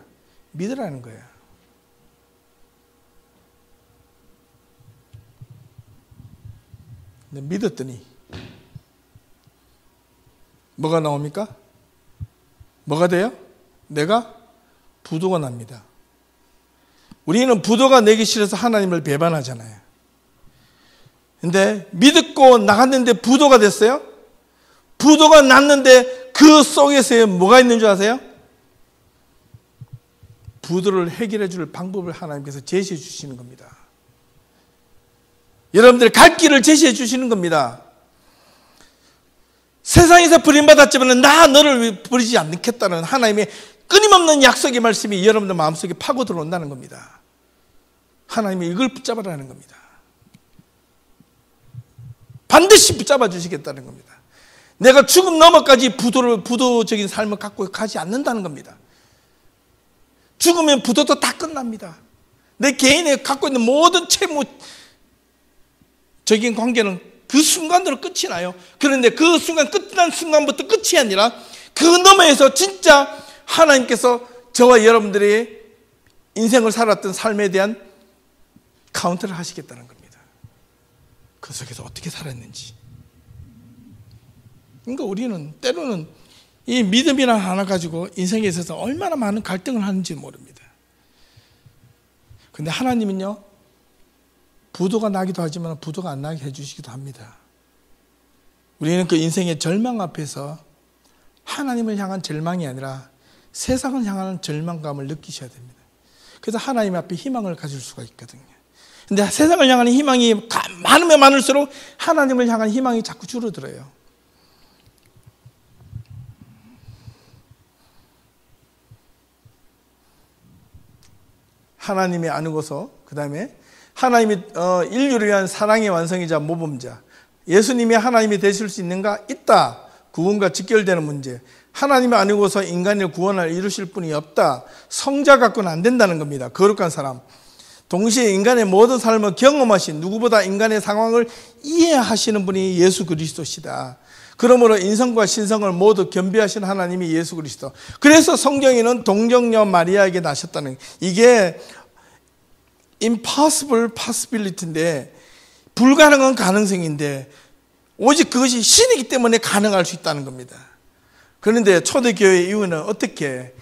믿으라는 거예요. 근데 믿었더니 뭐가 나옵니까? 뭐가 돼요? 내가 부도가 납니다. 우리는 부도가 내기 싫어서 하나님을 배반하잖아요. 근데 믿고 나갔는데 부도가 됐어요? 부도가 났는데 그 속에서 뭐가 있는 줄 아세요? 부도를 해결해 줄 방법을 하나님께서 제시해 주시는 겁니다. 여러분들 갈 길을 제시해 주시는 겁니다. 세상에서 버림받았지만 나 너를 버리지 않겠다는 하나님의 끊임없는 약속의 말씀이 여러분들 마음속에 파고 들어온다는 겁니다. 하나님이 이걸 붙잡아라는 겁니다. 반드시 붙잡아 주시겠다는 겁니다. 내가 죽음 너머까지 부도적인 삶을 갖고 가지 않는다는 겁니다. 죽으면 부도도 다 끝납니다. 내 개인에 갖고 있는 모든 채무적인 관계는 그 순간으로 끝이 나요. 그런데 그 순간 끝난 순간부터 끝이 아니라 그 너머에서 진짜 하나님께서 저와 여러분들의 인생을 살았던 삶에 대한 카운트를 하시겠다는 겁니다. 그 속에서 어떻게 살았는지. 그러니까 우리는 때로는 이 믿음이나 하나 가지고 인생에 있어서 얼마나 많은 갈등을 하는지 모릅니다. 그런데 하나님은요, 부도가 나기도 하지만 부도가 안 나게 해주시기도 합니다. 우리는 그 인생의 절망 앞에서 하나님을 향한 절망이 아니라 세상을 향하는 절망감을 느끼셔야 됩니다. 그래서 하나님 앞에 희망을 가질 수가 있거든요. 그런데 세상을 향하는 희망이 많으면 많을수록 하나님을 향한 희망이 자꾸 줄어들어요. 하나님이 아누고서 그 다음에 하나님이 인류를 위한 사랑의 완성이자 모범자, 예수님이 하나님이 되실 수 있는가? 있다. 구원과 직결되는 문제. 하나님이 아니고서 인간을 구원을 이루실 분이 없다. 성자 갖고는 안 된다는 겁니다. 거룩한 사람. 동시에 인간의 모든 삶을 경험하신, 누구보다 인간의 상황을 이해하시는 분이 예수 그리스도시다. 그러므로 인성과 신성을 모두 겸비하신 하나님이 예수 그리스도. 그래서 성경에는 동정녀 마리아에게 나셨다는, 이게 impossible possibility인데, 불가능한 가능성인데 오직 그것이 신이기 때문에 가능할 수 있다는 겁니다. 그런데 초대교회 이후는 어떻게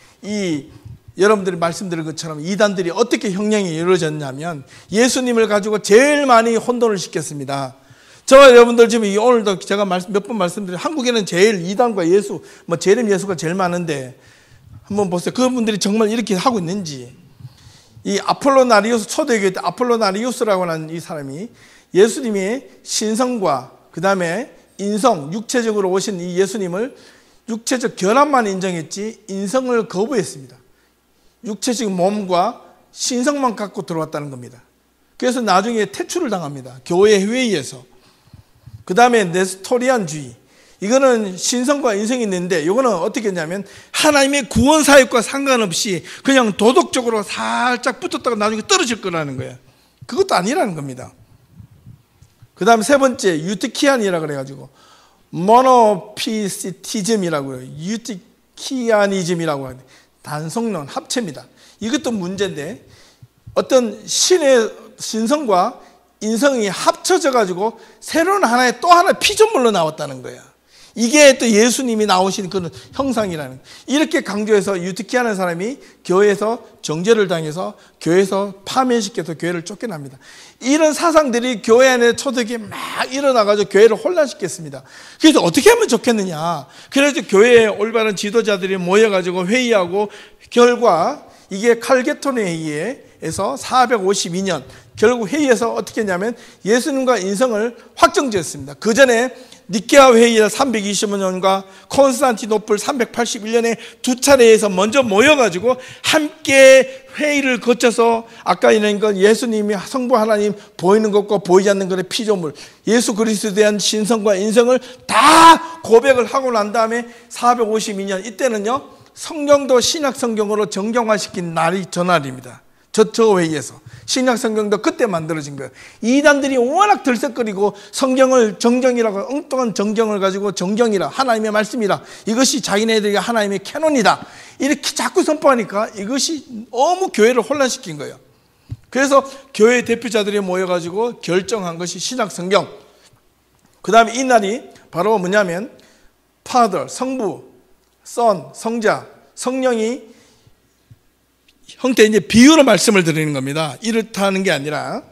여러분들이 말씀드린 것처럼 이단들이 어떻게 형량이 이루어졌냐면 예수님을 가지고 제일 많이 혼돈을 시켰습니다. 저와 여러분들 지금 오늘도 제가 몇 번 말씀드린 한국에는 제일 이단과 예수, 재림 예수가 제일 많은데 한번 보세요. 그분들이 정말 이렇게 하고 있는지. 이 아폴로나리우스, 초대교회 때 아폴로나리우스라고 하는 이 사람이 예수님의 신성과 그 다음에 인성, 육체적으로 오신 이 예수님을 육체적 결함만 인정했지 인성을 거부했습니다. 육체적 몸과 신성만 갖고 들어왔다는 겁니다. 그래서 나중에 퇴출을 당합니다. 교회 회의에서. 그 다음에 네스토리안주의. 이거는 신성과 인성이 있는데 이거는 어떻게 했냐면 하나님의 구원 사역과 상관없이 그냥 도덕적으로 살짝 붙었다가 나중에 떨어질 거라는 거예요. 그것도 아니라는 겁니다. 그 다음 세 번째 유티키안이라고 그래가지고 모노피시티즘이라고 해요. 유티키아니즘이라고 하는데 단성론 합체입니다. 이것도 문제인데 어떤 신의 신성과 인성이 합쳐져 가지고 새로운 하나의 또 하나의 피조물로 나왔다는 거예요. 이게 또 예수님이 나오신 그런 형상이라는 거예요. 이렇게 강조해서 유티키하는 사람이 교회에서 정죄를 당해서 교회에서 파면시켜서 교회를 쫓겨납니다. 이런 사상들이 교회 안에 초대교회에 막 일어나가지고 교회를 혼란시켰습니다. 그래서 어떻게 하면 좋겠느냐. 그래서 교회에 올바른 지도자들이 모여가지고 회의하고 결과 이게 칼게톤의 회의에서 452년 결국 회의에서 어떻게 했냐면 예수님과 인성을 확정지었습니다. 그 전에 니케아 회의에 325년과 콘스탄티노플 381년에 두 차례에서 먼저 모여가지고 함께 회의를 거쳐서 아까 있는 건 예수님이 성부 하나님 보이는 것과 보이지 않는 것의 피조물 예수 그리스도에 대한 신성과 인성을 다 고백을 하고 난 다음에 452년 이때는요 성경도 신약 성경으로 정경화시킨 날이 전날입니다. 저 회의에서 신약 성경도 그때 만들어진 거예요. 이단들이 워낙 들썩거리고 성경을 정경이라고 엉뚱한 정경을 가지고 정경이라 하나님의 말씀이라 이것이 자기네들이 하나님의 캐논이다 이렇게 자꾸 선포하니까 이것이 너무 교회를 혼란시킨 거예요. 그래서 교회 대표자들이 모여가지고 결정한 것이 신약 성경. 그 다음에 이 날이 바로 뭐냐면 Father, 성부, Son, 성자, 성령이 형태 이제 비유로 말씀을 드리는 겁니다. 이렇다는 게 아니라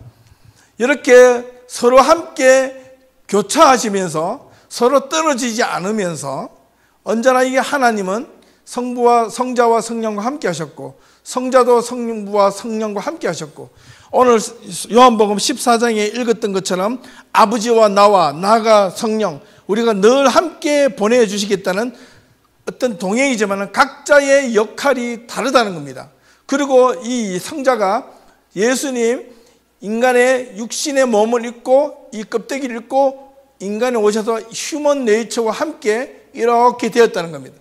이렇게 서로 함께 교차하시면서 서로 떨어지지 않으면서 언제나 이게 하나님은 성부와 성자와 성령과 함께 하셨고 성자도 성부와 성령과 함께 하셨고 오늘 요한복음 14장에 읽었던 것처럼 아버지와 나가 성령 우리가 늘 함께 보내주시겠다는 어떤 동행이지만 각자의 역할이 다르다는 겁니다. 그리고 이 성자가 예수님 인간의 육신의 몸을 입고 이 껍데기를 입고 인간에 오셔서 휴먼 네이처와 함께 이렇게 되었다는 겁니다.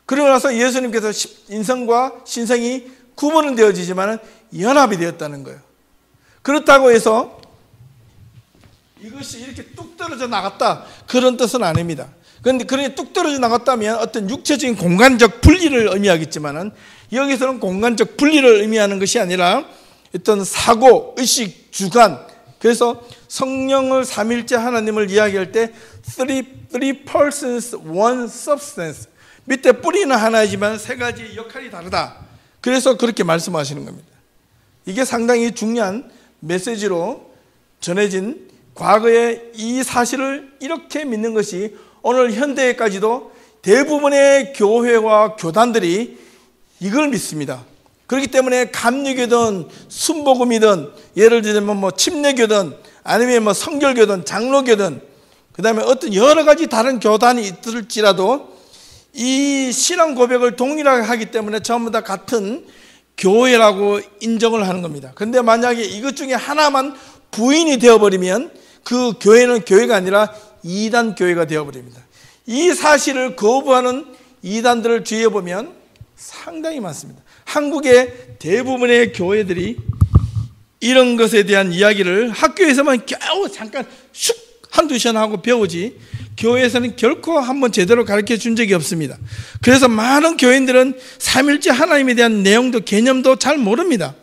그러고 나서 예수님께서 인성과 신성이 구분은 되어지지만 연합이 되었다는 거예요. 그렇다고 해서 이것이 이렇게 뚝 떨어져 나갔다 그런 뜻은 아닙니다. 그런데 그렇게 뚝 떨어져 나갔다면 어떤 육체적인 공간적 분리를 의미하겠지만은 여기서는 공간적 분리를 의미하는 것이 아니라 어떤 사고, 의식, 주관. 그래서 성령을 삼일째 하나님을 이야기할 때 three persons, one substance. 밑에 뿌리는 하나이지만 세 가지 역할이 다르다. 그래서 그렇게 말씀하시는 겁니다. 이게 상당히 중요한 메시지로 전해진 과거의 이 사실을 이렇게 믿는 것이 오늘 현대에까지도 대부분의 교회와 교단들이 이걸 믿습니다. 그렇기 때문에 감리교든 순복음이든 예를 들면 침례교든 아니면 성결교든 장로교든 그 다음에 어떤 여러 가지 다른 교단이 있을지라도 이 신앙 고백을 동일하게 하기 때문에 전부 다 같은 교회라고 인정을 하는 겁니다. 그런데 만약에 이것 중에 하나만 부인이 되어버리면 그 교회는 교회가 아니라 이단 교회가 되어버립니다. 이 사실을 거부하는 이단들을 주위에 보면 상당히 많습니다. 한국의 대부분의 교회들이 이런 것에 대한 이야기를 학교에서만 겨우 잠깐 슉 한두 시간 하고 배우지 교회에서는 결코 한번 제대로 가르쳐 준 적이 없습니다. 그래서 많은 교인들은 삼일째 하나님에 대한 내용도 개념도 잘 모릅니다.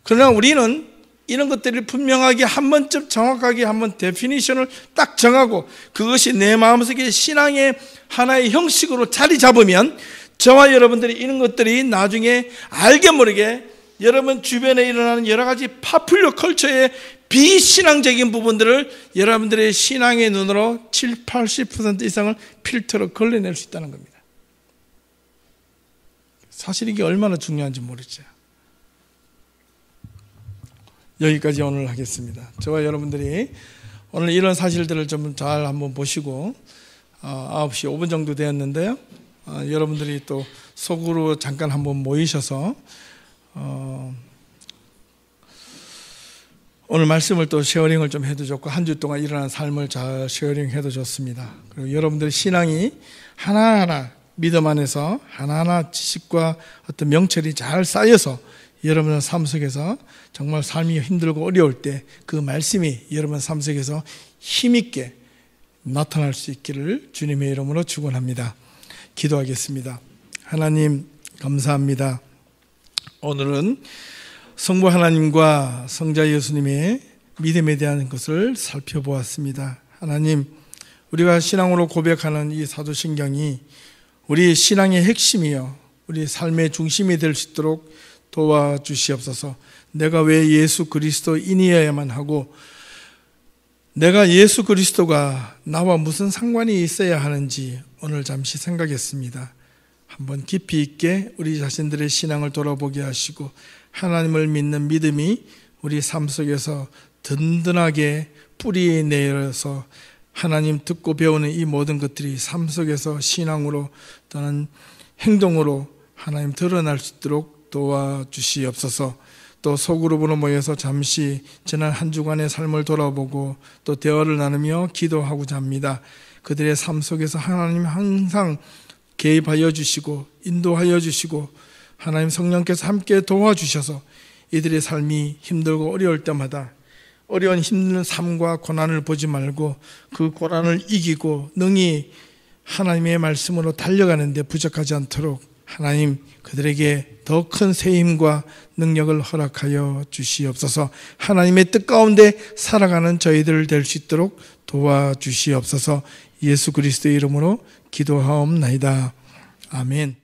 그러나 우리는 이런 것들을 분명하게 한 번쯤 정확하게 한번 데피니션을 딱 정하고 그것이 내 마음속에 신앙의 하나의 형식으로 자리 잡으면 저와 여러분들이 이런 것들이 나중에 알게 모르게 여러분 주변에 일어나는 여러 가지 파퓰러 컬처의 비신앙적인 부분들을 여러분들의 신앙의 눈으로 7, 80% 이상을 필터로 걸러낼 수 있다는 겁니다. 사실 이게 얼마나 중요한지 모르죠. 여기까지 오늘 하겠습니다. 저와 여러분들이 오늘 이런 사실들을 좀 잘 한번 보시고 9시 5분 정도 되었는데요. 여러분들이 또 속으로 잠깐 한번 모이셔서 오늘 말씀을 또 쉐어링을 좀 해도 좋고 한 주 동안 일어난 삶을 잘 쉐어링 해도 좋습니다. 그리고 여러분들의 신앙이 하나하나 믿음 안에서 하나하나 지식과 어떤 명철이 잘 쌓여서 여러분의 삶 속에서 정말 삶이 힘들고 어려울 때 그 말씀이 여러분 삶 속에서 힘있게 나타날 수 있기를 주님의 이름으로 축원합니다. 기도하겠습니다. 하나님 감사합니다. 오늘은 성부 하나님과 성자 예수님의 믿음에 대한 것을 살펴보았습니다. 하나님, 우리가 신앙으로 고백하는 이 사도신경이 우리 신앙의 핵심이요 우리 삶의 중심이 될 수 있도록 도와주시옵소서. 내가 왜 예수 그리스도인이어야만 하고 내가 예수 그리스도가 나와 무슨 상관이 있어야 하는지 오늘 잠시 생각했습니다. 한번 깊이 있게 우리 자신들의 신앙을 돌아보게 하시고 하나님을 믿는 믿음이 우리 삶 속에서 든든하게 뿌리 내려서 하나님 듣고 배우는 이 모든 것들이 삶 속에서 신앙으로 또는 행동으로 하나님 드러날 수 있도록 도와주시옵소서. 또 소그룹으로 모여서 잠시 지난 한 주간의 삶을 돌아보고 또 대화를 나누며 기도하고자 합니다. 그들의 삶 속에서 하나님 항상 개입하여 주시고 인도하여 주시고 하나님 성령께서 함께 도와주셔서 이들의 삶이 힘들고 어려울 때마다 어려운 힘든 삶과 고난을 보지 말고 그 고난을 이기고 능히 하나님의 말씀으로 달려가는데 부족하지 않도록 하나님 그들에게 더 큰 세임과 능력을 허락하여 주시옵소서. 하나님의 뜻 가운데 살아가는 저희들 될 수 있도록 도와주시옵소서. 예수 그리스도의 이름으로 기도하옵나이다. 아멘.